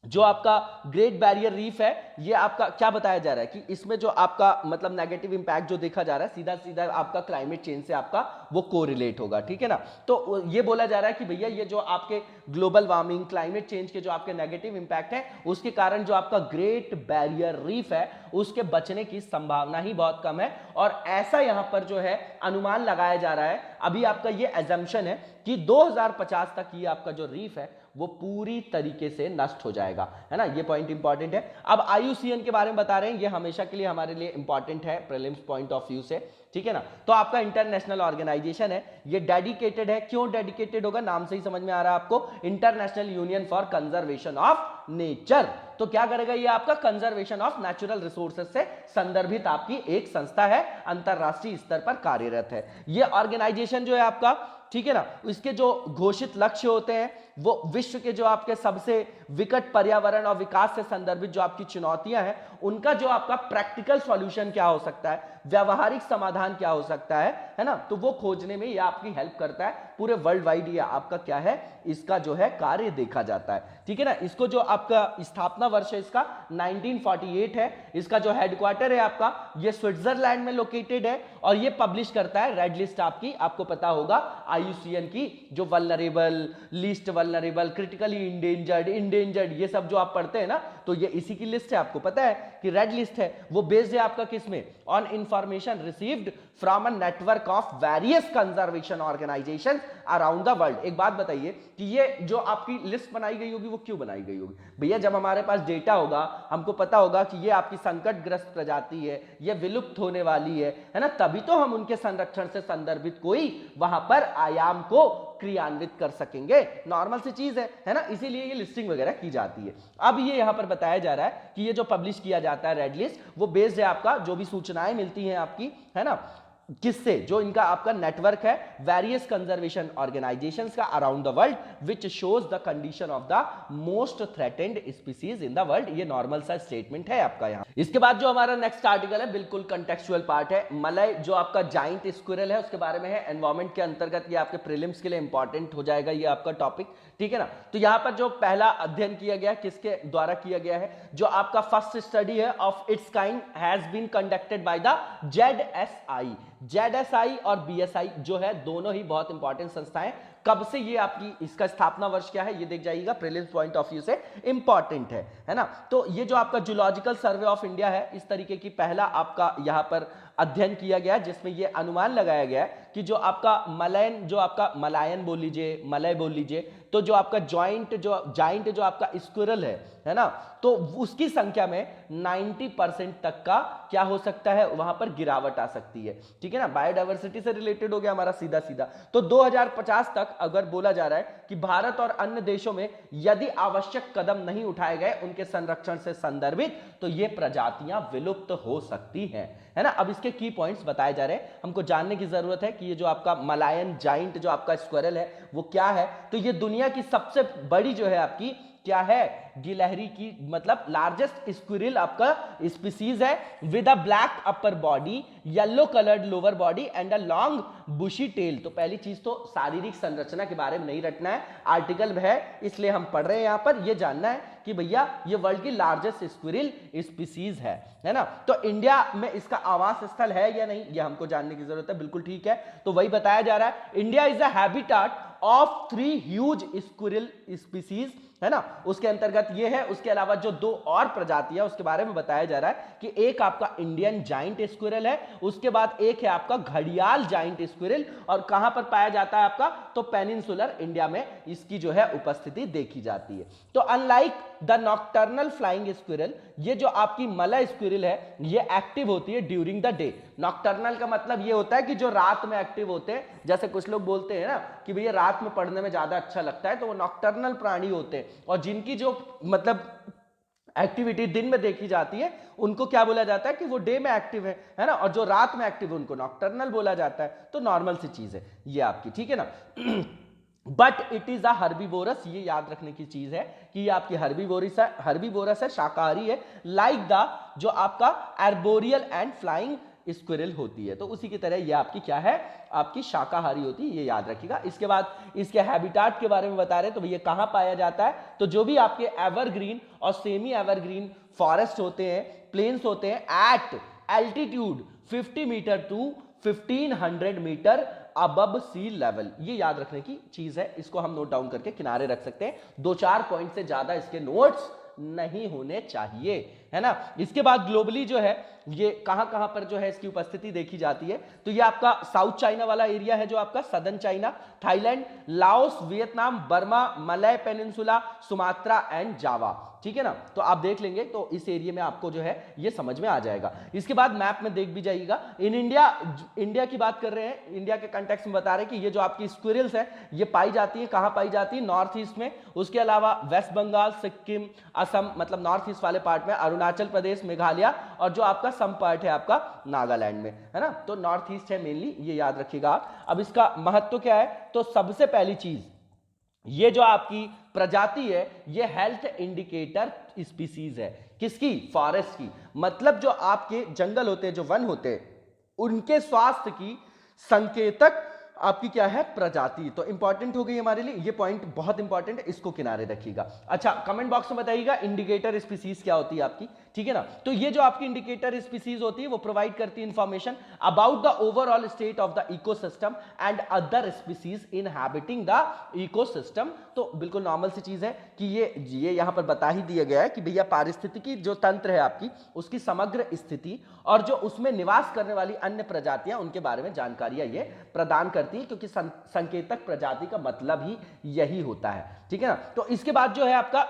जो आपका ग्रेट बैरियर रीफ है, ये आपका क्या बताया जा रहा है कि इसमें जो आपका मतलब नेगेटिव इंपैक्ट जो देखा जा रहा है, सीधा सीधा आपका क्लाइमेट चेंज से आपका वो कोरिलेट होगा। ठीक है ना, तो ये बोला जा रहा है कि भैया ये जो आपके ग्लोबल वार्मिंग, क्लाइमेट चेंज के जो आपके नेगेटिव इंपैक्ट है, उसके कारण जो आपका ग्रेट बैरियर रीफ है उसके बचने की संभावना ही बहुत कम है। और ऐसा यहां पर जो है अनुमान लगाया जा रहा है, अभी आपका ये एजम्पशन है कि 2050 तक ये आपका जो रीफ है वो पूरी तरीके से नष्ट हो जाएगा, है ना। ये पॉइंट इंपॉर्टेंट है। अब IUCN के बारे में बता रहे हैं, ये हमेशा के लिए हमारे लिए इंपॉर्टेंट है प्रीलिम्स पॉइंट ऑफ व्यू से, ठीक है ना। तो आपका इंटरनेशनल ऑर्गेनाइजेशन है, ये डेडिकेटेड है। क्यों डेडिकेटेड होगा, नाम से ही समझ में आ रहा है आपको, international union for conservation of nature. तो क्या करेगा ये, आपका कंजर्वेशन ऑफ नेचुरल रिसोर्सेज से संदर्भित आपकी एक संस्था है, अंतरराष्ट्रीय स्तर पर कार्यरत है ये ऑर्गेनाइजेशन जो है आपका, ठीक है ना। इसके जो घोषित लक्ष्य होते हैं वो विश्व के जो आपके सबसे विकट पर्यावरण और विकास से संदर्भित जो आपकी चुनौतियां हैं उनका जो आपका प्रैक्टिकल सॉल्यूशन क्या हो सकता है, व्यावहारिक समाधान क्या हो सकता है ना, तो वो खोजने में ये आपकी हेल्प करता है। पूरे वर्ल्ड वाइड ये आपका क्या है, इसका जो है कार्य देखा जाता है, ठीक है ना। इसको जो आपका स्थापना वर्ष है इसका 1948 है। इसका जो हेडक्वार्टर है आपका ये स्विट्जरलैंड में लोकेटेड है और ये पब्लिश करता है रेड लिस्ट आपकी, आपको पता होगा IUCN की, जो vulnerable, least vulnerable, critically endangered ये सब जो आप पढ़ते हैं ना, तो ये इसी की लिस्ट है। आपको पता है कि रेड लिस्ट है वो बेस्ड है आपका किसमें, on information received from a network of various conservation organisations around the world. एक बात बताइए कि ये जो आपकी लिस्ट बनाई गई होगी वो क्यों बनाई गई होगी भैया, जब हमारे पास डेटा होगा, हमको पता होगा कि ये आपकी संकटग्रस्त प्रजाति है, ये विलुप्त होने वाली है ना, तभी तो हम उनके संरक्षण से संदर्भित कोई वहां पर आयाम को क्रियान्वित कर सकेंगे। नॉर्मल सी चीज है ना, इसीलिए ये लिस्टिंग वगैरह की जाती है। अब ये यहां पर बताया जा रहा है कि ये जो पब्लिश किया जाता है रेड लिस्ट, वो बेस्ड है आपका, जो भी सूचनाएं मिलती हैं आपकी, है ना, किससे, जो इनका आपका नेटवर्क है वेरियस कंजर्वेशन ऑर्गेनाइजेशंस का around the world, which shows the condition of the most threatened species in the world. ये नॉर्मल सा स्टेटमेंट है आपका यहाँ। इसके बाद जो हमारा नेक्स्ट आर्टिकल है बिल्कुल कंटेक्चुअल पार्ट है, मलय जो आपका जाइंट स्क्विरल है उसके बारे में है। एनवायरमेंट के अंतर्गत ये आपके प्रीलिम्स के लिए इंपॉर्टेंट हो जाएगा ये आपका टॉपिक, ठीक है ना। तो यहाँ पर जो पहला अध्ययन किया गया किसके द्वारा किया गया है, जो आपका फर्स्ट स्टडी है of its kind has been conducted by the ZSI और BSI जो है, दोनों ही बहुत इंपॉर्टेंट संस्थाएं। कब से ये आपकी, इसका स्थापना वर्ष क्या है ये देख जाइएगा, प्रीलिम्स पॉइंट ऑफ व्यू से इंपॉर्टेंट है ना। तो ये जो आपका जूलॉजिकल सर्वे ऑफ इंडिया है, इस तरीके की पहला आपका यहां पर अध्ययन किया गया, जिसमें ये अनुमान लगाया गया है कि जो आपका मलयन, जो आपका मलायन बोल लीजिए, मलय बोल लीजिए, तो जो आपका जाइंट जो आपका स्क्विरल है ना, तो उसकी संख्या में 90% तक का क्या हो सकता है, वहां पर गिरावट आ सकती है, ठीक है ना। बायोडायवर्सिटी से रिलेटेड हो गया हमारा सीधा सीधा। तो 2050 तक अगर बोला जा रहा है कि भारत और अन्य देशों में यदि आवश्यक कदम नहीं उठाए गए उनके संरक्षण से संदर्भित, तो ये प्रजातियां विलुप्त हो सकती हैं, है ना। अब इसके की पॉइंट्स बताए जा रहे हैं, हमको जानने की जरूरत है कि ये जो आपका मलायन जाइंट जो आपका स्क्विरल है वो क्या है। तो ये दुनिया की सबसे बड़ी जो है आपकी क्या है, गिलहरी की, मतलब लार्जेस्ट स्क्विरल आपका स्पीसीज है, with a black upper body, yellow coloured lower body and a long bushy tail. तो पहली चीज तो शारीरिक संरचना के बारे में नहीं रटना है, आर्टिकल है इसलिए हम पढ़ रहे हैं यहां पर, ये जानना है कि भैया ये वर्ल्ड की लार्जेस्ट स्क्विरल स्पीसीज है ना। तो इंडिया में इसका आवास स्थल है या नहीं, ये हमको जानने की जरूरत है, बिल्कुल ठीक है। तो वही बताया जा रहा है, India is a habitat of 3 huge squirrel species, है ना। उसके अंतर्गत ये है, उसके अलावा जो 2 और प्रजातियां उसके बारे में बताया जा रहा है कि एक आपका इंडियन जाइंट स्क्विरल है, उसके बाद एक है आपका घड़ियाल जाइंट स्क्विरल, और कहां पर पाया जाता है आपका, तो पेनिनसुलर इंडिया में इसकी जो है उपस्थिति देखी जाती है। तो unlike the nocturnal flying squirrel, ये जो आपकी मलय स्क्विरल है ये एक्टिव होती है ड्यूरिंग द डे। नॉक्टर्नल का मतलब ये होता है कि जो रात में एक्टिव होते हैं, जैसे कुछ लोग बोलते हैं ना कि भैया रात में पढ़ने में ज्यादा अच्छा लगता है, तो वो नॉक्टर्नल प्राणी होते हैं, और जिनकी जो मतलब एक्टिविटी दिन में देखी जाती है उनको क्या बोला जाता है कि वो डे में एक्टिव है ना, और जो रात में एक्टिव है उनको नॉक्टर्नल बोला जाता है। तो नॉर्मल सी चीज है ये आपकी, ठीक है ना। But it is a herbivorous, ये याद रखने की चीज है कि ये आपकी हर्बीवोरस है, शाकाहारी है, लाइक द जो आपका आर्बोरियल एंड फ्लाइंग स्क्विरल होती है। तो उसी की तरह ये आपकी क्या है, आपकी शाकाहारी होती है, ये याद रखिएगा। इसके बाद इसके हैबिटाट के बारे में बता रहे हैं, तो ये कहां पाया जाता है, तो जो भी आपके एवरग्रीन और सेमी एवरग्रीन फॉरेस्ट होते हैं, प्लेन्स होते हैं, at altitude 50 metre to 1500 metre above sea level, ये याद रखने की चीज है। इसको हम नोट डाउन करके किनारे रख सकते हैं, 2-4 पॉइंट से ज्यादा इसके नोट्स नहीं होने चाहिए, है ना। इसके बाद ग्लोबली जो है ये कहां कहां पर जो है इसकी उपस्थिति देखी जाती है, तो ये आपका साउथ चाइना वाला एरिया है, जो आपका southern China, Thailand, Laos, Vietnam, Burma, Malay peninsula, Sumatra and Java, ठीक है ना। तो आप देख लेंगे तो इस एरिया में आपको जो है ये समझ में आ जाएगा। इसके बाद मैप में देख भी जाइएगा। इन इंडिया की बात कर रहे हैं, इंडिया के कंटेक्स्ट में बता रहे हैं कि ये जो आपकी स्क्विरल्स है ये पाई जाती है, कहां पाई जाती है, नॉर्थ ईस्ट में। उसके अलावा वेस्ट बंगाल, सिक्किम, असम, मतलब नॉर्थ ईस्ट वाले पार्ट में, अरुणाचल प्रदेश, मेघालय, और जो आपका सम पार्ट है आपका नागालैंड में, है ना। तो नॉर्थ ईस्ट है मेनली, ये याद रखिएगा। अब इसका महत्व क्या है, तो सबसे पहली चीज ये जो आपकी प्रजाति है ये हेल्थ इंडिकेटर स्पीसीज है। किसकी? फॉरेस्ट की। मतलब जो आपके जंगल होते हैं, जो वन होते हैं, उनके स्वास्थ्य की संकेतक आपकी क्या है? प्रजाति। तो इंपॉर्टेंट हो गई हमारे लिए ये पॉइंट, बहुत इंपॉर्टेंट है, इसको किनारे रखिएगा। अच्छा, कमेंट बॉक्स में बताइएगा इंडिकेटर स्पीसीज क्या होती है आपकी, ठीक है ना। तो ये जो आपकी इंडिकेटर स्पीसीज होती है वो प्रोवाइड करती है information about the overall state of the ecosystem and other species inhabiting the ecosystem. तो बिल्कुल नॉर्मल सी चीज है कि ये यहां पर बता ही दिया गया है कि भैया पारिस्थितिकी जो तंत्र है आपकी, उसकी समग्र स्थिति और जो उसमें निवास करने वाली अन्य प्रजातियां, उनके बारे में जानकारियां ये प्रदान करती है, क्योंकि संकेतक प्रजाति का मतलब ही यही होता है, ठीक है ना। तो इसके बाद जो है आपका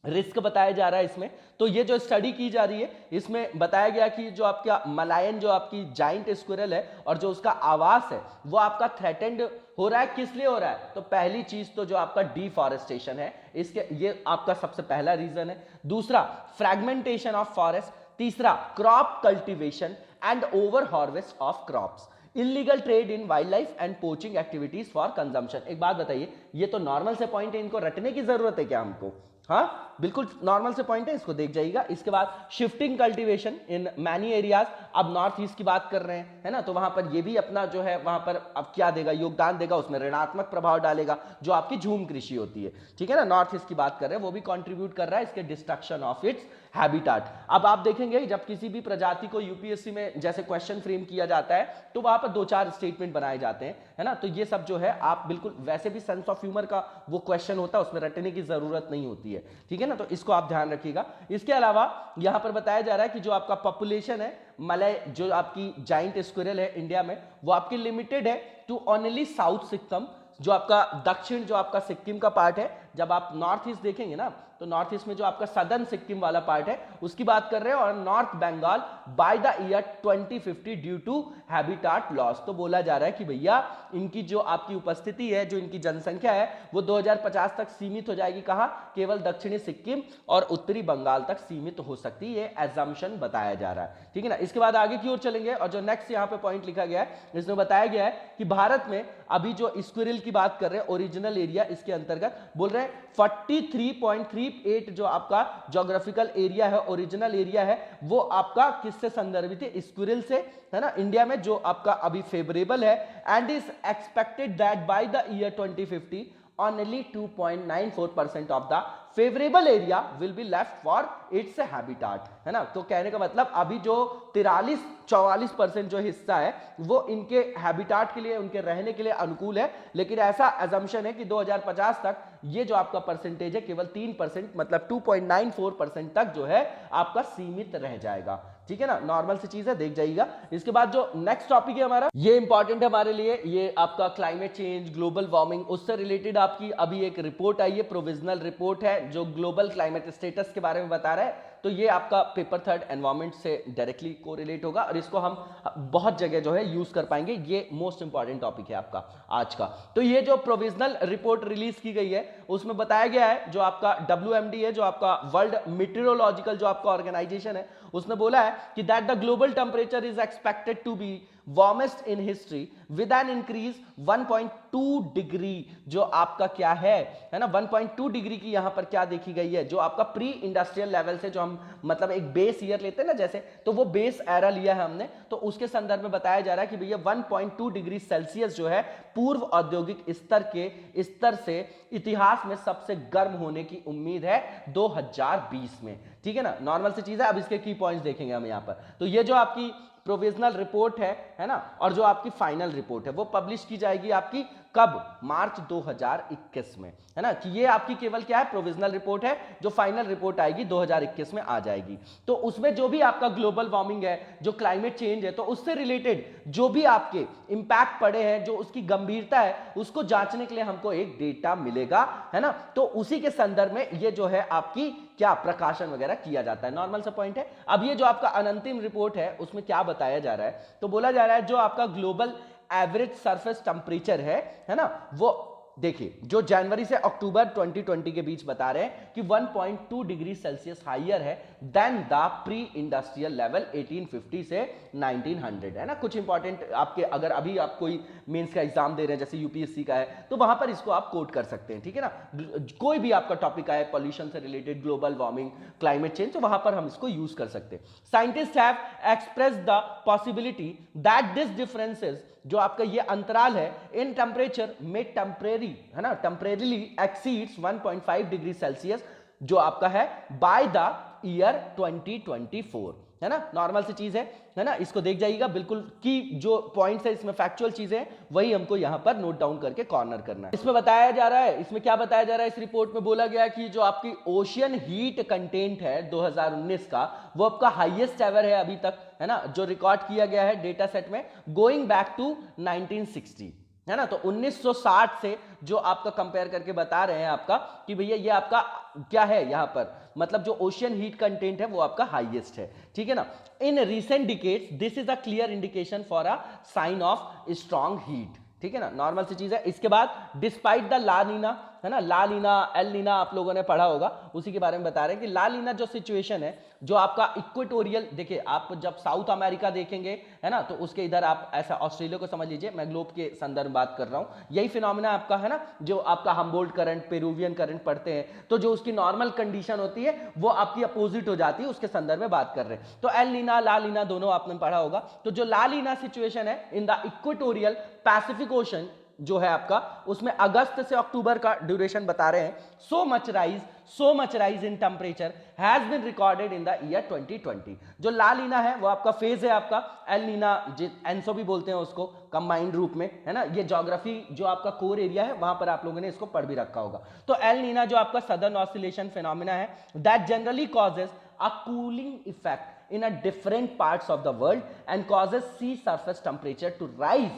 रिस्क बताया जा रहा है इसमें। तो ये जो स्टडी की जा रही है इसमें बताया गया कि जो आपका मलायन, जो आपकी जाइंट स्क्विरल है और जो उसका आवास है वो आपका थ्रेटेंड हो रहा है। किस लिए हो रहा है? तो पहली चीज तो जो आपका डिफॉरेस्टेशन है, इसके ये आपका सबसे पहला रीजन है। दूसरा, फ्रैगमेंटेशन ऑफ फॉरेस्ट। तीसरा, crop cultivation and over harvest of crops. Illegal trade in wild life and poaching activities for consumption. एक बात बताइए, ये तो नॉर्मल से पॉइंट है, इनको रटने की जरूरत है क्या हमको? हाँ, बिल्कुल नॉर्मल से पॉइंट है, इसको देख जाइएगा। इसके बाद shifting cultivation in many areas. अब नॉर्थ ईस्ट की बात कर रहे हैं, है ना, तो वहां पर ये भी अपना जो है वहां पर अब क्या देगा? योगदान देगा, उसमें ऋणात्मक प्रभाव डालेगा, जो आपकी झूम कृषि होती है, ठीक है ना। नॉर्थ ईस्ट की बात कर रहे हैं, वो भी कंट्रीब्यूट कर रहा है इसके डिस्ट्रक्शन ऑफ इट्स हैबिटाट। अब आप देखेंगे जब किसी भी प्रजाति को यूपीएससी में जैसे क्वेश्चन फ्रेम किया जाता है तो वहां पर 2-4 स्टेटमेंट बनाए जाते हैं, है ना। तो ये सब जो है आप बिल्कुल, वैसे भी सेंस ऑफ ह्यूमर का वो क्वेश्चन होता है, उसमें रटने की जरूरत नहीं होती है, ठीक है ना। तो इसको आप ध्यान रखिएगा। इसके अलावा यहां पर बताया जा रहा है कि जो आपका पॉपुलेशन है मलय, जो आपकी जाइंट स्क्विरल है इंडिया में, वो आपकी लिमिटेड है टू ओनली साउथ सिक्किम, जो आपका दक्षिण, जो आपका सिक्किम का पार्ट है। जब आप नॉर्थ ईस्ट देखेंगे ना, तो नॉर्थ ईस्ट में जो आपका सदर्न सिक्किम वाला पार्ट है उसकी बात कर रहे हैं, और north Bengal by the year 2050 due to habitat loss. तो बोला जा रहा है कि भैया इनकी जो आपकी उपस्थिति है, जो इनकी जनसंख्या है, वो 2050 तक सीमित हो जाएगी। कहां? केवल दक्षिणी सिक्किम और उत्तरी बंगाल तक सीमित हो सकती है, ये एजम्पशन बताया जा रहा है, ठीक है ना। इसके बाद आगे की ओर चलेंगे, और जो नेक्स्ट यहाँ पे पॉइंट लिखा गया है, इसमें बताया गया है कि भारत में अभी जो स्क्विरल की बात कर रहे हैं, ओरिजिनल एरिया, इसके अंतर्गत बोल रहे हैं 43.38 जो आपका ज्योग्राफिकल एरिया है, ओरिजिनल एरिया है, वो आपका किससे संदर्भित है? स्क्विरल से, है ना। इंडिया में जो आपका अभी फेवरेबल है, and is expected that bye the year 2050 only 2.94% of the favorable area will be left for its habitat, है ना। तो कहने का मतलब अभी जो 43-44% जो हिस्सा है वो इनके हैबिटाट के लिए, उनके रहने के लिए अनुकूल है, लेकिन ऐसा अजम्पशन है कि 2050 तक ये जो आपका परसेंटेज है केवल 3%, मतलब 2.94% तक जो है आपका सीमित रह जाएगा, ठीक है ना। नॉर्मल सी चीज है, देख जाइएगा। इसके बाद जो नेक्स्ट टॉपिक है हमारा, ये इंपॉर्टेंट है हमारे लिए, ये आपका क्लाइमेट चेंज, ग्लोबल वार्मिंग, उससे रिलेटेड आपकी अभी एक रिपोर्ट आई है, प्रोविजनल रिपोर्ट है, जो ग्लोबल क्लाइमेट स्टेटस के बारे में बता रहा है। तो ये आपका पेपर 3 एनवायरमेंट से डायरेक्टली कोरिलेट होगा, और इसको हम बहुत जगह जो है यूज कर पाएंगे। ये मोस्ट इंपॉर्टेंट टॉपिक है आपका आज का। तो ये जो प्रोविजनल रिपोर्ट रिलीज की गई है उसमें बताया गया है, जो आपका WMD है, जो आपका वर्ल्ड मीटेरोलॉजिकल जो आपका ऑर्गेनाइजेशन है, उसने बोला है कि that the global temperature is expected to be warmest in history with an increase 1.2 degree, जो आपका क्या है ना, 1.2 डिग्री की यहां पर क्या देखी गई है, जो आपका प्री इंडस्ट्रियल लेवल से, जो हम मतलब एक बेस ईयर लेते हैं ना जैसे, तो वो बेस एरा लिया है हमने, तो उसके संदर्भ में बताया जा रहा है कि भैया 1.2 डिग्री सेल्सियस जो है पूर्व औद्योगिक स्तर से इतिहास में सबसे गर्म होने की उम्मीद है 2020 में, ठीक है ना। नॉर्मल सी चीज है। अब इसके की पॉइंट्स देखेंगे हम यहां पर। तो ये जो आपकी प्रोविजनल रिपोर्ट है ना, और जो आपकी फाइनल रिपोर्ट है वो पब्लिश की जाएगी आपकी कब? मार्च 2021 में, है ना, कि ये आपकी केवल क्या है, प्रोविजनल रिपोर्ट है, जो फाइनल रिपोर्ट आएगी 2021 में आ जाएगी। तो उसमें जो भी आपका ग्लोबल वार्मिंग है, जो क्लाइमेट चेंज है, तो उससे रिलेटेड जो भी आपके इंपैक्ट पड़े हैं, जो उसकी गंभीरता है, उसको जांचने के लिए हमको एक डेटा मिलेगा, है ना। तो उसी के संदर्भ में ये जो है आपकी क्या प्रकाशन वगैरह किया जाता है, नॉर्मल सा पॉइंट है। अब ये जो आपका अनंतिम रिपोर्ट है उसमें क्या बताया जा रहा है, तो बोला जा रहा है जो आपका ग्लोबल एवरेज सरफेस टेम्परेचर है ना, वो देखिए जो जनवरी से अक्टूबर 2020 के बीच बता रहे हैं कि 1.2 डिग्री सेल्सियस हाइयर है than the pre industrial level 1850 से 1900, है ना। कुछ इंपॉर्टेंट आपके, अगर अभी आप कोई मेंस का एग्जाम दे रहे हैं जैसे यूपीएससी का है, तो वहां पर इसको आप कोट कर सकते हैं, ठीक है ना। कोई भी आपका टॉपिक आए पॉल्यूशन से related, global warming, climate change, तो वहां पर हम इसको यूज कर सकते हैं। Scientist have express the possibility that this differences, जो आपका ये अंतराल है इन टेम्परेचर में टेम्परेरी, है ना, टेम्परेरीली एक्सीड्स 1.5 डिग्री सेल्सियस, जो आपका है बाय द ईयर 2024, है ना। नॉर्मल सी चीज है ना, इसको देख जाइएगा बिल्कुल, कि जो पॉइंट्स है इसमें फैक्चुअल चीजें हैं, वही हमको यहां पर नोट डाउन करके कॉर्नर करना है। इसमें बताया जा रहा है, इसमें क्या बताया जा रहा है, इस रिपोर्ट में बोला गया कि जो आपकी ओशियन हीट कंटेंट है 2019 का, वो आपका हाईएस्ट एवर है अभी तक, है ना, जो रिकॉर्ड किया गया है डेटा सेट में गोइंग बैक टू 1960, है ना। तो 1960 से जो आपका कंपेयर करके बता रहे हैं आपका कि भैया ये आपका क्या है यहां पर, मतलब जो ओशियन हीट कंटेंट है वो आपका हाईएस्ट है, ठीक है ना। In recent decades this is a clear indication for a sign of strong heat, ठीक है ना, नॉर्मल सी चीज है। इसके बाद डिस्पाइट द ला नीना, है ना, ला लीना, एल नीना आप लोगों ने पढ़ा होगा, उसी के बारे में बता रहे हैं कि ला लीना जो सिचुएशन है, जो आपका इक्वेटोरियल, देखिए आप जब साउथ अमेरिका देखेंगे, है ना, तो उसके इधर आप ऐसा ऑस्ट्रेलिया को समझ लीजिए, मैं ग्लोब के संदर्भ में बात कर रहा हूं, यही फिनोमेना आपका है ना, जो आपका हम्बोल्ट करंट, पेरुवियन करंट पढ़ते हैं, तो जो उसकी नॉर्मल कंडीशन होती है वो आपकी अपोजिट हो जाती है, उसके संदर्भ में बात कर रहे हैं। तो एल नीना, ला लीना दोनों आपने पढ़ा होगा। तो जो ला लीना सिचुएशन है in the equatorial Pacific ocean जो है आपका, उसमें अगस्त से अक्टूबर का ड्यूरेशन बता रहे हैं। So much rise in temperature has been recorded in the year 2020। जो ला लीना है वो आपका फेज है आपका, एल नीना एनसो भी बोलते हैं उसको कंबाइंड रूप में, है ना। ये ज्योग्राफी जो आपका कोर एरिया है वहां पर आप लोगों ने इसको पढ़ भी रखा होगा। तो एल नीना जो आपका सदर्न ऑसिलेशन फिनोमेना है that generally causes a cooling effect in a different parts of the world and causes sea surface temperature to rise,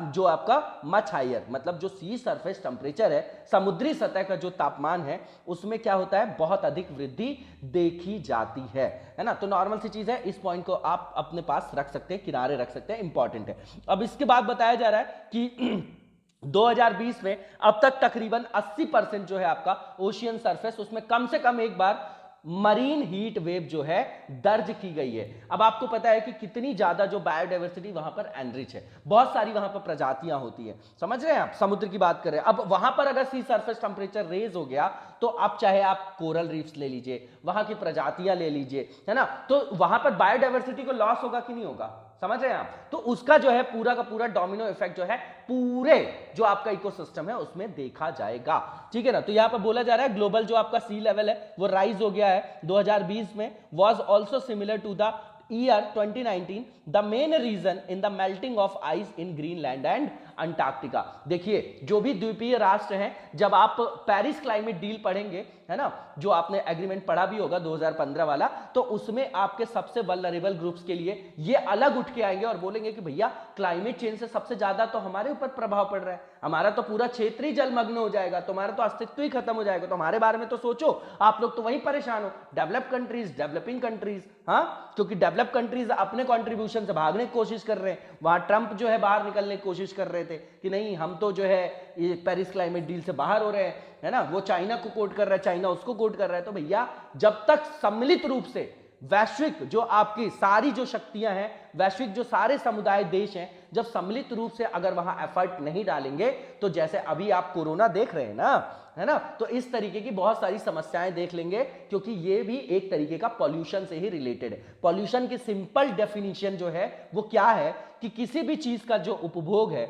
जो आपका मच हायर, मतलब जो सी सरफेस टेम्परेचर है, समुद्री सतह का जो तापमान है, उसमें क्या होता है, बहुत अधिक वृद्धि देखी जाती है ना। तो नॉर्मल सी चीज है, इस पॉइंट को आप अपने पास रख सकते हैं, किनारे रख सकते हैं, इंपॉर्टेंट है। अब इसके बाद बताया जा रहा है कि 2020 में अब तक तकरीबन 80% जो है आपका ओशियन सरफेस, उसमें कम से कम एक बार मरीन हीट वेव जो है दर्ज की गई है। अब आपको पता है कि कितनी ज्यादा जो बायोडाइवर्सिटी वहां पर एनरिच है, बहुत सारी वहां पर प्रजातियां होती है, समझ रहे हैं आप, समुद्र की बात करें। अब वहां पर अगर सी सरफेस टेम्परेचर रेज हो गया तो आप चाहे आप कोरल रीफ्स ले लीजिए, वहां की प्रजातियां ले लीजिए, है ना, तो वहां पर बायोडाइवर्सिटी को लॉस होगा कि नहीं होगा, समझ रहे हैं आप। तो उसका जो है पूरा का पूरा डोमिनो इफेक्ट जो है पूरे जो आपका इकोसिस्टम है उसमें देखा जाएगा, ठीक है ना। तो यहां पर बोला जा रहा है ग्लोबल जो आपका सी लेवल है वो राइज हो गया है 2020 में, was also similar to the year 2019, the main reason in the melting of ice in Greenland and Antarctica. देखिए जो भी द्वीपीय राष्ट्र हैं, जब आप पेरिस क्लाइमेट डील पढ़ेंगे, है ना, जो आपने एग्रीमेंट पढ़ा भी होगा 2015 वाला, तो उसमें आपके सबसे वल्नरेबल ग्रुप्स के लिए ये अलग उठ के आएंगे और बोलेंगे कि भैया क्लाइमेट चेंज से सबसे ज्यादा तो हमारे ऊपर प्रभाव पड़ रहा है, हमारा तो पूरा क्षेत्र ही जलमग्न हो जाएगा, तुम्हारा तो अस्तित्व ही खत्म हो जाएगा, तो हमारे बारे में तो सोचो, आप लोग तो वहीं परेशान हो, डेवलप कंट्रीज, डेवलपिंग कंट्रीज, हाँ, क्योंकि डेवलप कंट्रीज अपने कॉन्ट्रीब्यूशन से भागने की कोशिश कर रहे हैं। वहां ट्रंप जो है बाहर निकलने की कोशिश कर रहे थे कि नहीं हम तो जो है ये पेरिस क्लाइमेट डील से बाहर हो रहे हैं, है ना, वो चाइना को कोट कर रहा है, चाइना उसको कोट कर रहा है। तो भैया जब तक सम्मिलित रूप से वैश्विक जो आपकी सारी जो शक्तियां हैं, वैश्विक जो सारे समुदाय देश हैं, जब सम्मिलित रूप से अगर वहां एफर्ट नहीं डालेंगे, तो जैसे अभी आप कोरोना देख रहे हैं ना, है ना, तो इस तरीके की बहुत सारी समस्याएं देख लेंगे, क्योंकि ये भी एक तरीके का पॉल्यूशन से ही रिलेटेड है। पॉल्यूशन की सिंपल डेफिनेशन जो है वो क्या है कि किसी भी चीज का जो उपभोग है,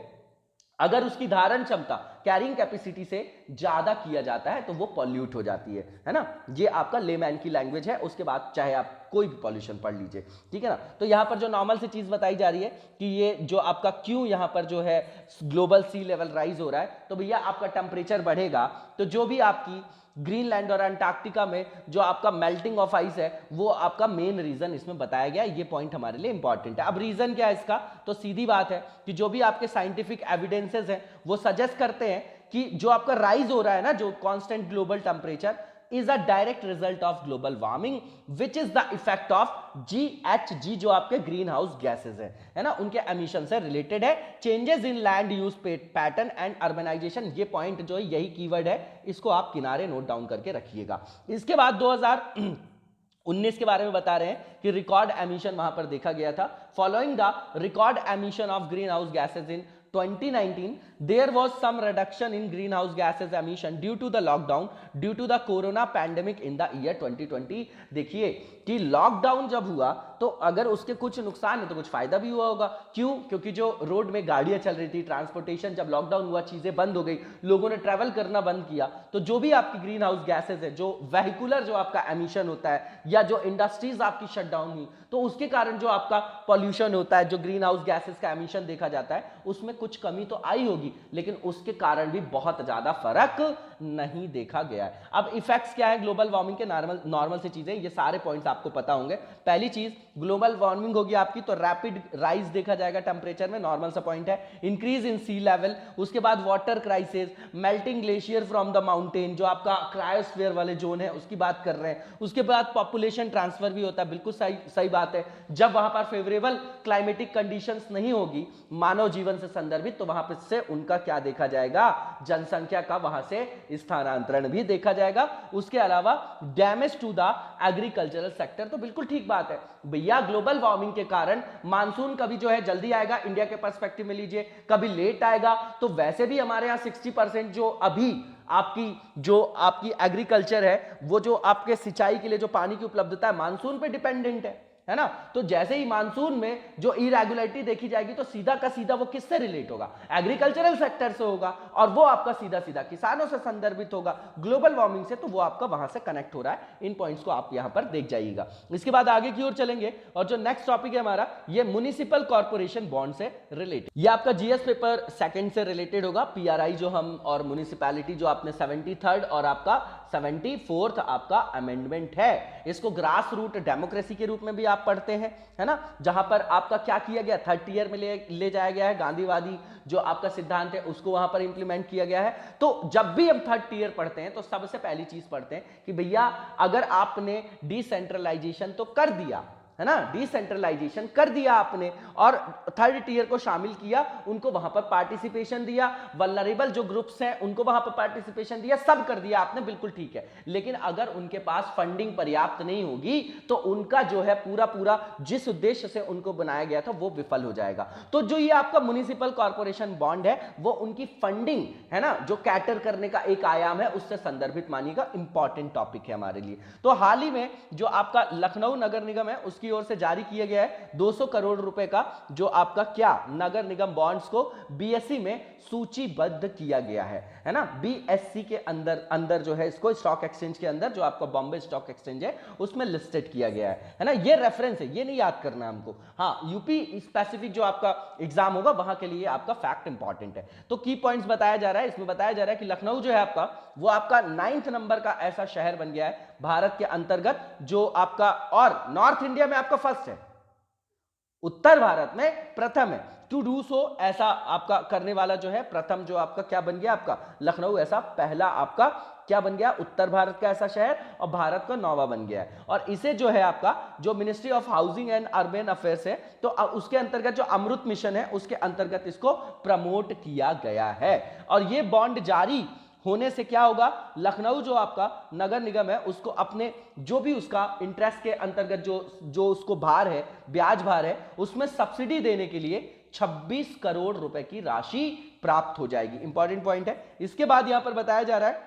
अगर उसकी धारण क्षमता कैरिंग कैपेसिटी से ज्यादा किया जाता है तो वो पॉल्यूट हो जाती है ना। ये आपका लेमैन की लैंग्वेज है, उसके बाद चाहे आप कोई भी पॉल्यूशन पढ़ लीजिए, ठीक है ना। तो यहां पर जो नॉर्मल सी चीज बताई जा रही है कि ये जो आपका क्यों यहां पर जो है ग्लोबल सी लेवल राइज हो रहा है, तो भैया आपका टेम्परेचर बढ़ेगा तो जो भी आपकी ग्रीनलैंड और अंटार्कटिका में जो आपका मेल्टिंग ऑफ आइस है वो आपका मेन रीजन इसमें बताया गया है। ये पॉइंट हमारे लिए इंपॉर्टेंट है। अब रीजन क्या है इसका, तो सीधी बात है कि जो भी आपके साइंटिफिक एविडेंसेस हैं वो सजेस्ट करते हैं कि जो आपका राइज हो रहा है ना, जो constant global temperature is a direct result of global warming which is the effect of GHG जो आपके ग्रीन हाउस गैसेज है ना, उनके एमिशन से रिलेटेड है। Changes in land use pattern and urbanisation, ये पॉइंट जो है यही कीवर्ड है, इसको आप किनारे नोट डाउन करके रखिएगा। इसके बाद 2019 के बारे में बता रहे हैं कि रिकॉर्ड एमिशन वहां पर देखा गया था। Following the record emission of green house gases in 2019 there was some reduction in greenhouse gases emission due to the lockdown due to the corona pandemic in the year 2020। देखिए कि lockdown जब हुआ तो अगर उसके कुछ नुकसान है तो कुछ फायदा भी हुआ होगा। क्यों? क्योंकि जो रोड में गाड़ियां चल रही थी, ट्रांसपोर्टेशन, जब लॉकडाउन हुआ चीजें बंद हो गई, लोगों ने ट्रैवल करना बंद किया, तो जो भी आपकी ग्रीन हाउस गैसेज है, जो वेहिकुलर जो आपका एमिशन होता है या जो इंडस्ट्रीज आपकी शटडाउन हुई, तो उसके कारण जो आपका पॉल्यूशन होता है, जो ग्रीन हाउस गैसेज का एमिशन देखा जाता है, उसमें कुछ कमी तो आई होगी, लेकिन उसके कारण भी बहुत ज्यादा फर्क नहीं देखा गया है। अब इफेक्ट्स क्या है ग्लोबल वार्मिंग के, नॉर्मल से चीजें, ये सारे पॉइंट्स आपको पता होंगे। पहली चीज ग्लोबल वार्मिंग होगी आपकी तो रैपिड राइज देखा जाएगा टेम्परेचर में, नॉर्मल सा पॉइंट है। इंक्रीज इन सी लेवल, उसके बाद water crisis, melting glacier from the mountain, जो आपका क्रायोस्फीयर वाले जोन है उसकी बात कर रहे हैं। उसके बाद पॉपुलेशन ट्रांसफर भी होता है, बिल्कुल सही बात है। जब वहां पर फेवरेबल क्लाइमेटिक कंडीशंस नहीं होगी मानव जीवन से संदर्भित, तो वहां पर से उनका क्या देखा जाएगा, जनसंख्या का वहां से स्थानांतरण भी देखा जाएगा। उसके अलावा damage to the agricultural sector, तो बिल्कुल ठीक बात है भैया, ग्लोबल वार्मिंग के कारण मानसून कभी जो है जल्दी आएगा, इंडिया के पर्सपेक्टिव में लीजिए, कभी लेट आएगा। तो वैसे भी हमारे यहां 60% जो अभी आपकी एग्रीकल्चर है, वो जो आपके सिंचाई के लिए जो पानी की उपलब्धता है मानसून पे डिपेंडेंट है ना। तो जैसे ही मानसून में जो इरेगुलरिटी देखी जाएगी तो सीधा का सीधा वो किससे रिलेट होगा, एग्रीकल्चरल सेक्टर से होगा, और वो आपका सीधा सीधा किसानों से संदर्भित होगा ग्लोबल वार्मिंग से, तो वो आपका वहां से कनेक्ट हो रहा है। इन पॉइंट्स को आप यहां पर देख जाइएगा। इसके बाद आगे की ओर चलेंगे और जो नेक्स्ट टॉपिक है हमारा, ये म्युनिसिपल कॉर्पोरेशन बॉन्ड से रिलेटेड। ये आपका जीएस पेपर सेकंड से रिलेटेड होगा। पीआरआई जो हम और म्युनिसिपैलिटी जो आपने 73rd और आपका 74th आपका अमेंडमेंट है, इसको ग्रास रूट डेमोक्रेसी के रूप में भी आप पढ़ते हैं, है ना, जहां पर आपका क्या किया गया, 3rd टियर में ले जाया गया है, गांधीवादी जो आपका सिद्धांत है उसको वहां पर इंप्लीमेंट किया गया है। तो जब भी हम 3rd टियर पढ़ते हैं तो सबसे पहली चीज पढ़ते हैं कि भैया अगर आपने डिसेंट्रलाइजेशन तो कर दिया, है ना, डिसेंट्रलाइजेशन कर दिया आपने और 3rd टियर को शामिल किया, उनको वहां पर पार्टिसिपेशन दिया, वल्नरेबल जो ग्रुप्स हैं उनको वहां पर पार्टिसिपेशन दिया, सब कर दिया आपने, बिल्कुल ठीक है। लेकिन अगर उनके पास फंडिंग पर्याप्त नहीं होगी तो उनका जो है पूरा जिस उद्देश्य से उनको बनाया गया था वो विफल हो जाएगा। तो जो ये आपका म्युनिसिपल कॉर्पोरेशन बॉन्ड है वो उनकी फंडिंग, है ना, जो कैटर करने का एक आयाम है, उससे संदर्भित मानिएगा, इंपॉर्टेंट टॉपिक है हमारे लिए। तो हाल ही में जो आपका लखनऊ नगर निगम है उसकी ओर से जारी किया गया है 200 करोड़ रुपए का जो आपका क्या नगर निगम बॉन्ड्स को बीएसई में सूचीबद्ध किया गया है ना। बीएसई के अंदर जो है इसको स्टॉक एक्सचेंज के अंदर जो आपका बॉम्बे स्टॉक एक्सचेंज है उसमें लिस्टेड किया गया है ना। ये रेफरेंस है, ये नहीं याद करना हमको। हाँ, यूपी स्पेसिफिक जो आपका एग्जाम होगा वहां के लिए आपका फैक्ट इंपॉर्टेंट है। तो की पॉइंट्स बताया जा रहा है, इसमें बताया जा रहा है कि लखनऊ जो है आपका वो आपका 9th नंबर का ऐसा शहर बन गया है भारत के अंतर्गत जो आपका, और नॉर्थ इंडिया में आपका फर्स्ट है, उत्तर भारत में प्रथम है। टू डू सो ऐसा आपका करने वाला जो है प्रथम जो आपका क्या बन गया, आपका लखनऊ ऐसा पहला आपका क्या बन गया, उत्तर भारत का ऐसा शहर, और भारत का 9वां बन गया है। और इसे जो है आपका जो ministry of housing and urban affairs है तो उसके अंतर्गत जो अमृत मिशन है उसके अंतर्गत इसको प्रमोट किया गया है। और ये बॉन्ड जारी होने से क्या होगा, लखनऊ जो आपका नगर निगम है उसको अपने जो भी उसका इंटरेस्ट के अंतर्गत जो उसको भार है, ब्याज भार है, उसमें सब्सिडी देने के लिए 26 करोड़ रुपए की राशि प्राप्त हो जाएगी। इंपॉर्टेंट पॉइंट है। इसके बाद यहां पर बताया जा रहा है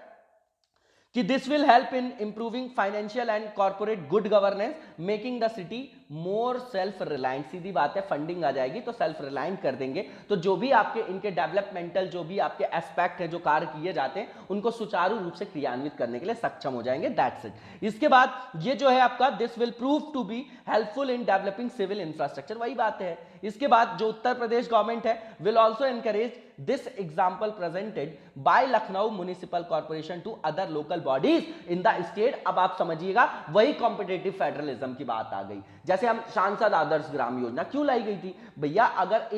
कि this will help in improving financial and corporate good governance, making the city more self reliant, सीधी बात है, फंडिंग आ जाएगी तो सेल्फ रिलायंट कर देंगे, तो जो भी आपके इनके डेवलपमेंटल जो भी आपके एस्पेक्ट हैं जो कार्य किए जाते हैं उनको सुचारू रूप से क्रियान्वित करने के लिए सक्षम हो जाएंगे। That's it. इसके बाद ये जो है आपका this will prove to be helpful in developing civil infrastructure, वही बात है। इसके बाद जो उत्तर प्रदेश गवर्नमेंट है will also encourage this example presented by Lucknow municipal corporation to other local bodies in the state. अब आप समझिएगा वही कॉम्पिटेटिव फेडरलिज्म की बात आ गई। जैसे हम सांसद आदर्श ग्राम योजना क्यों लाई गई थी भैया, अगर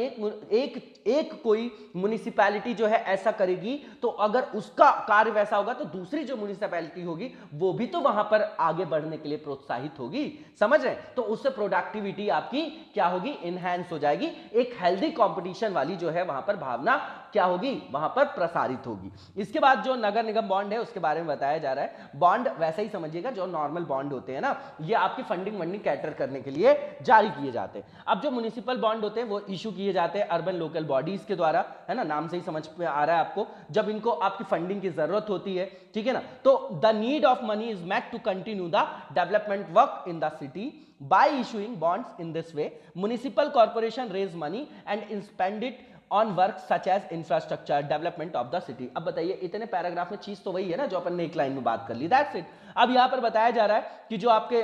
एक कोई म्युनिसिपैलिटी जो है ऐसा करेगी तो अगर उसका कार्य वैसा होगा तो दूसरी जो म्युनिसिपैलिटी होगी वो भी तो वहां पर आगे बढ़ने के लिए प्रोत्साहित होगी, समझ रहे हैं? तो उससे प्रोडक्टिविटी आपकी क्या होगी, इनहैंस हो जाएगी। एक हेल्दी कंपटीशन वाली जो है वहां पर भावना क्या होगी, वहां पर प्रसारित होगी। इसके बाद जो नगर निगम बॉन्ड है उसके बारे में बताया जा रहा है। बॉन्ड वैसे ही समझिएगा जो नॉर्मल बॉन्ड होते हैं ना, ये आपकी फंडिंग वंडिंग कैटर करने के लिए जारी किए जाते हैं। अब जो म्युनिसिपल बॉन्ड होते हैं वो इशू किए जाते हैं अर्बन लोकल बॉडीज के द्वारा, है ना, नाम से ही समझ में आ रहा है आपको, जब इनको आपकी फंडिंग की जरूरत होती है, ठीक है ना। तो the need of money is met to continue the development work in the city by issuing bonds in this way. Municipal corporation raise money and spend it on work such as infrastructure development of the city. अब बताइए इतने paragraph में चीज तो वही है ना जो अपन ने एक लाइन में बात कर ली, दैट्स इट। अब यहां पर बताया जा रहा है कि जो आपके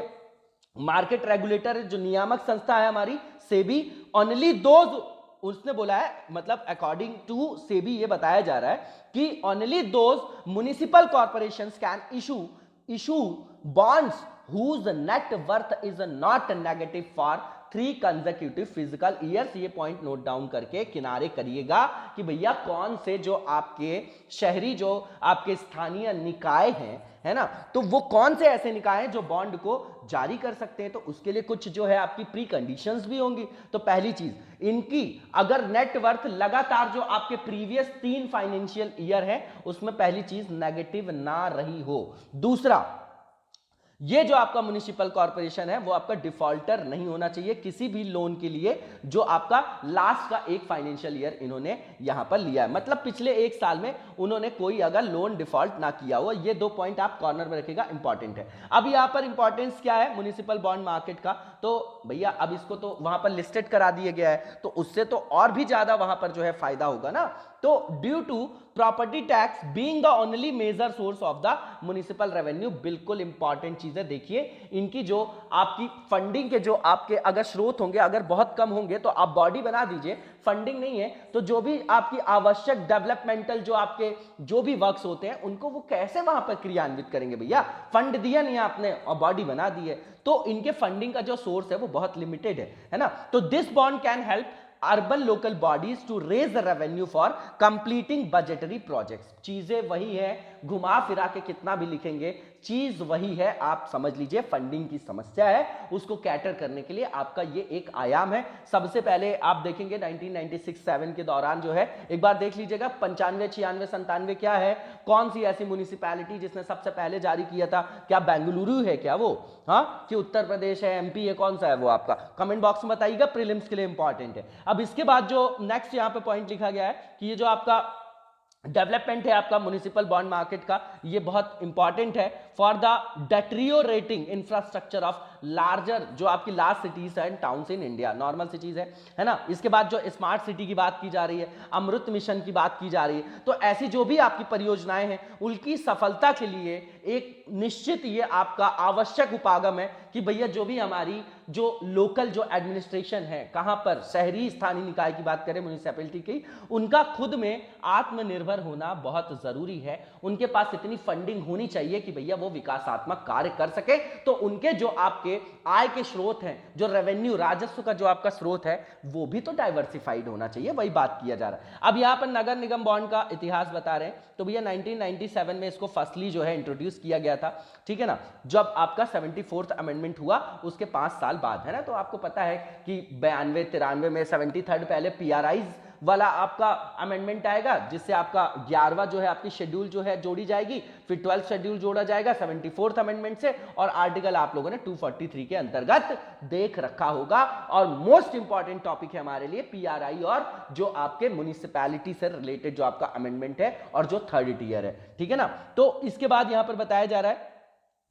मार्केट रेगुलेटर जो नियामक संस्था है हमारी सेबी, ओनली दोज, उसने बोला है, मतलब अकॉर्डिंग टू सेबी ये बताया जा रहा है कि only those municipal corporations can issue bonds whose net worth is not negative for 3 consecutive physical years। ये पॉइंट नोट डाउन करके किनारे करिएगा कि भैया कौन से जो आपके शहरी जो आपके स्थानीय निकाय हैं, है ना, तो वो कौन से ऐसे निकाय हैं जो बॉन्ड को जारी कर सकते हैं। तो उसके लिए कुछ जो है आपकी प्री कंडीशंस भी होंगी। तो पहली चीज इनकी अगर नेट वर्थ लगातार जो आपके प्रीवियस 3 फाइनेंशियल ईयर है उसमें पहली चीज नेगेटिव ना रही हो। दूसरा, ये जो आपका म्युनिसिपल कॉर्पोरेशन है वो आपका डिफॉल्टर नहीं होना चाहिए किसी भी लोन के लिए जो आपका लास्ट का एक फाइनेंशियल ईयर इन्होंने यहां पर लिया है, मतलब पिछले एक साल में उन्होंने कोई अगर लोन डिफॉल्ट ना किया हो। ये 2 पॉइंट आप कॉर्नर में रखिएगा, इंपॉर्टेंट है। अब यहां पर इंपॉर्टेंस क्या है म्युनिसिपल बॉन्ड मार्केट का, तो भैया अब इसको तो वहां पर लिस्टेड करा दिया गया है तो उससे तो और भी ज्यादा वहां पर जो है फायदा होगा ना। तो due to property tax being the only major source of the municipal revenue, बिल्कुल इंपॉर्टेंट चीज है। देखिए इनकी जो आपकी फंडिंग के जो आपके अगर स्रोत होंगे अगर बहुत कम होंगे तो आप बॉडी बना दीजिए, फंडिंग नहीं है तो जो भी आपकी आवश्यक डेवलपमेंटल जो आपके जो भी वर्क्स होते हैं उनको वो कैसे वहां पर क्रियान्वित करेंगे भैया, फंड दिया नहीं आपने और बॉडी बना दी है, तो इनके फंडिंग का जो सोर्स है वो बहुत लिमिटेड है ना। तो this bond can help urban local bodies to raise revenue for completing budgetary projects. चीजें वही है, घुमा फिरा के कितना भी लिखेंगे चीज वही है, आप समझ लीजिए फंडिंग की समस्या है, उसको कैटर करने के लिए आपका ये एक आयाम है। सबसे पहले आप देखेंगे 1996-7 के दौरान जो है एक बार देख लीजिएगा 95, 96, 97 क्या है, कौन सी ऐसी म्युनिसिपैलिटी जिसने सबसे पहले जारी किया था, क्या बेंगलुरु है क्या वो, हाँ कि उत्तर प्रदेश है, एमपी है, कौन सा है वो आपका, कमेंट बॉक्स में बताइएगा, प्रीलिम्स के लिए इंपॉर्टेंट है। अब इसके बाद जो नेक्स्ट यहां पे पॉइंट लिखा गया है कि ये जो आपका डेवलपमेंट है आपका म्युनिसिपल बॉन्ड मार्केट का, ये बहुत इंपॉर्टेंट है for the deteriorating infrastructure of larger जो आपकी large cities and towns in India, normal cities है ना। इसके बाद जो स्मार्ट सिटी की बात की जा रही है, अमृत मिशन की बात की जा रही है, तो ऐसी जो भी आपकी परियोजनाएं हैं उनकी सफलता के लिए एक निश्चित ये आपका आवश्यक उपागम है कि भैया जो भी हमारी जो लोकल जो एडमिनिस्ट्रेशन है, कहां पर शहरी स्थानीय निकाय की बात करें म्युनिसिपैलिटी की, उनका खुद में आत्मनिर्भर होना बहुत जरूरी है। उनके पास इतनी फंडिंग होनी चाहिए कि भैया वो विकासात्मक कार्य कर सके, तो उनके जो आपके आय के स्रोत हैं, जो रेवेन्यू राजस्व का जो आपका स्रोत है वो भी तो डाइवर्सिफाइड होना चाहिए, वही बात किया जा रहा है। अब यहां पर नगर निगम बॉन्ड का इतिहास बता रहे हैं, तो भैया 1997 में इसको फर्स्टली जो है इंट्रोड्यूस किया गया था, ठीक है ना, जब आपका 74th अमेंडमेंट हुआ उसके 5 साल बाद, है ना। तो आपको पता है कि 92, 93 में 73rd पहले पीआरआईज वाला आपका अमेंडमेंट आएगा जिससे आपका 11वां जो है आपकी शेड्यूल जो है जोड़ी जाएगी, फिर 12th शेड्यूल जोड़ा जाएगा 74th अमेंडमेंट से, और आर्टिकल आप लोगों ने 243 के अंतर्गत देख रखा होगा। और मोस्ट इंपॉर्टेंट टॉपिक है हमारे लिए पीआरआई और जो आपके म्युनिसिपैलिटी से रिलेटेड जो आपका अमेंडमेंट है और जो 3rd टियर है, ठीक है ना। तो इसके बाद यहां पर बताया जा रहा है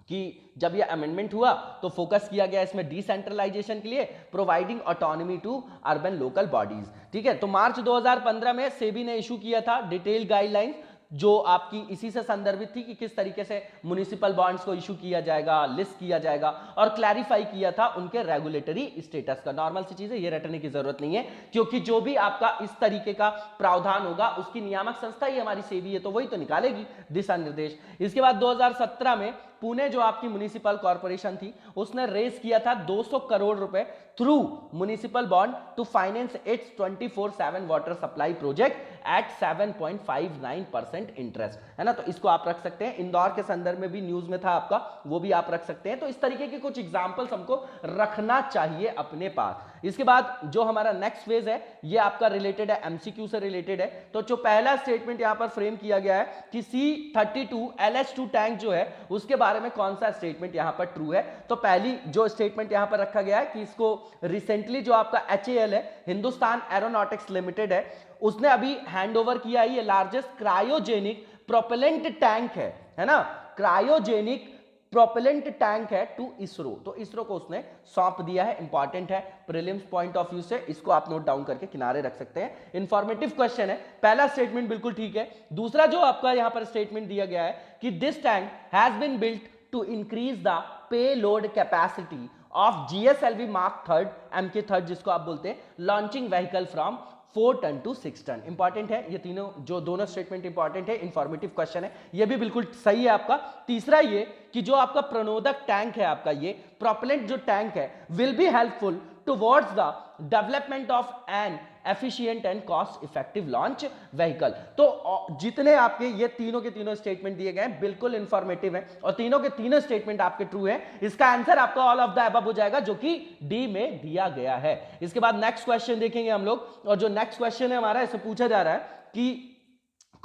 कि जब ये अमेंडमेंट हुआ तो फोकस किया गया इसमें डिसेंट्रलाइजेशन के लिए, providing autonomy to urban local bodies. ठीक है, तो मार्च 2015 में सेबी ने इशू किया था डिटेल गाइडलाइंस, जो आपकी इसी से संदर्भित थी कि किस तरीके से म्युनिसिपल बॉन्ड्स को इशू किया जाएगा, लिस्ट किया जाएगा, और क्लैरिफाई किया था उनके रेगुलेटरी स्टेटस का। नॉर्मल सी चीज है, ये रटने की जरूरत नहीं है, क्योंकि जो भी आपका इस तरीके का प्रावधान होगा उसकी नियामक संस्था ही हमारी सेबी है, तो वही तो निकालेगी दिशा निर्देश। इसके बाद 2017 में पुणे जो आपकी म्युनिसिपल कॉर्पोरेशन थी उसने रेज किया था 200 करोड़ रुपए through municipal bond to finance its 24/7 water supply project at 7.59% interest, है ना। तो इसको आप रख सकते हैं, इंदौर के संदर्भ में भी न्यूज में था आपका, वो भी आप रख सकते हैं। तो इस तरीके के कुछ एग्जांपल्स हमको रखना चाहिए अपने पास। इसके बाद जो हमारा नेक्स्ट फेज है ये आपका रिलेटेड है, एमसीक्यू से रिलेटेड है। तो जो पहला स्टेटमेंट यहां पर फ्रेम किया गया है कि C32 LH2 टैंक जो है उसके बारे में कौन सा स्टेटमेंट यहां पर ट्रू है। तो पहली जो स्टेटमेंट यहां पर रखा गया है कि इसको रिसेंटली जो आपका HAL है, हिंदुस्तान एरोनॉटिक्स लिमिटेड है, उसने अभी हैंड ओवर किया है ये लार्जेस्ट क्रायोजेनिक प्रोपेलेंट टैंक है ना, क्रायोजेनिक प्रोपेलेंट टैंक है टू इसरो। तो इसरो को उसने सौंप दिया है, इंपॉर्टेंट है प्रीलिम्स पॉइंट ऑफ व्यू से, इसको आप नोट डाउन करके किनारे रख सकते हैं। इंफॉर्मेटिव क्वेश्चन है, पहला स्टेटमेंट बिल्कुल ठीक है। दूसरा जो आपका यहां पर स्टेटमेंट दिया गया है कि this tank has been built to increase the payload capacity of GSLV Mark 3 MK3 जिसको आप बोलते हैं launching vehicle from 4 ton to 6 ton. Important है ये तीनों, जो दोनों स्टेटमेंट इंपॉर्टेंट है, इंफॉर्मेटिव क्वेश्चन है, ये भी बिल्कुल सही है आपका। तीसरा ये कि जो आपका प्रणोदक टैंक है आपका, ये प्रोपेलेंट जो टैंक है will be helpful towards the development of N efficient and cost effective launch vehicle. तो जितने आपके ये तीनों के तीनों स्टेटमेंट दिए गए हैं बिल्कुल इंफॉर्मेटिव है और तीनों के तीनों स्टेटमेंट आपके ट्रू है। इसका आंसर आपका ऑल ऑफ द अबव हो जाएगा जो कि डी में दिया गया है। इसके बाद नेक्स्ट क्वेश्चन देखेंगे हम लोग, और जो नेक्स्ट क्वेश्चन है हमारा, इसे पूछा जा रहा है कि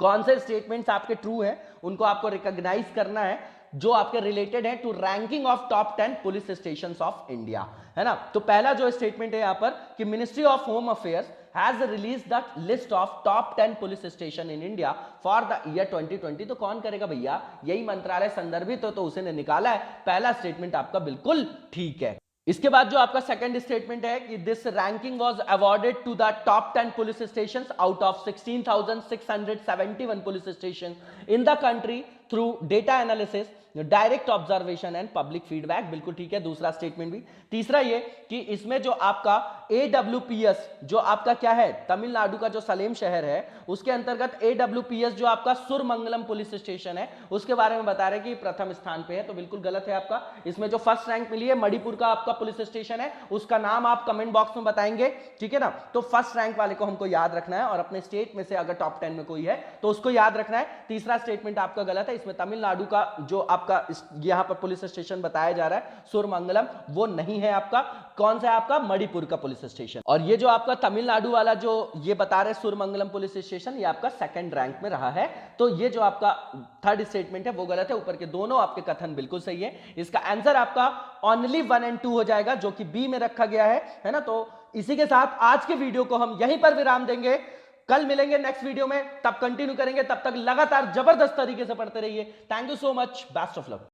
कौन से स्टेटमेंट्स आपके ट्रू हैं, उनको आपको रिकॉग्नाइज करना है जो आपके रिलेटेड है to ranking of top 10 police stations of India, है ना। तो पहला जो स्टेटमेंट है यहां पर कि ministry of home affairs has released the list of top 10 police station in India for the year 2020। तो कौन करेगा भैया, यही मंत्रालय संदर्भित हो तो उसे ने निकाला है। पहला स्टेटमेंट आपका बिल्कुल ठीक है। इसके बाद जो आपका सेकंड स्टेटमेंट है कि this ranking was awarded to the top 10 police stations out of 16,671 police station in the country through data analysis, direct observation and public feedback. बिल्कुल ठीक है दूसरा स्टेटमेंट भी। तीसरा ये कि इसमें जो आपका AWPS जो आपका क्या है, तमिलनाडु का जो सलेम शहर है उसके अंतर्गत AWPS जो आपका सुरमंगलम पुलिस स्टेशन है उसके बारे में बता रहे कि प्रथम स्थान पे है, तो बिल्कुल गलत है आपका। इसमें जो फर्स्ट रैंक मिली है मणिपुर का आपका पुलिस स्टेशन है, उसका नाम आप कमेंट बॉक्स में बताएंगे, ठीक है ना। तो फर्स्ट रैंक वाले को हमको याद रखना है और अपने स्टेट में से अगर टॉप 10 में कोई है तो उसको याद रखना है। तीसरा स्टेटमेंट आपका गलत है, इसमें तमिलनाडु का जो आपका यहां पर पुलिस स्टेशन बताया जा रहा है सुरमंगलम, वो नहीं है आपका। कौन सा है आपका, मणिपुर का पुलिस स्टेशन। और ये जो आपका तमिलनाडु वाला जो ये बता रहे सुरमंगलम पुलिस स्टेशन, ये आपका सेकंड रैंक में रहा है। तो ये जो आपका थर्ड स्टेटमेंट है वो गलत है, ऊपर के दोनों आपके कथन बिल्कुल सही है। इसका आंसर आपका ओनली 1 और 2 हो जाएगा जो कि बी में रखा गया है ना। तो इसी के साथ आज के वीडियो को हम यहीं पर विराम देंगे, कल मिलेंगे नेक्स्ट वीडियो में, तब कंटिन्यू करेंगे। तब तक लगातार जबरदस्त तरीके से पढ़ते रहिए। Thank you so much, best of luck.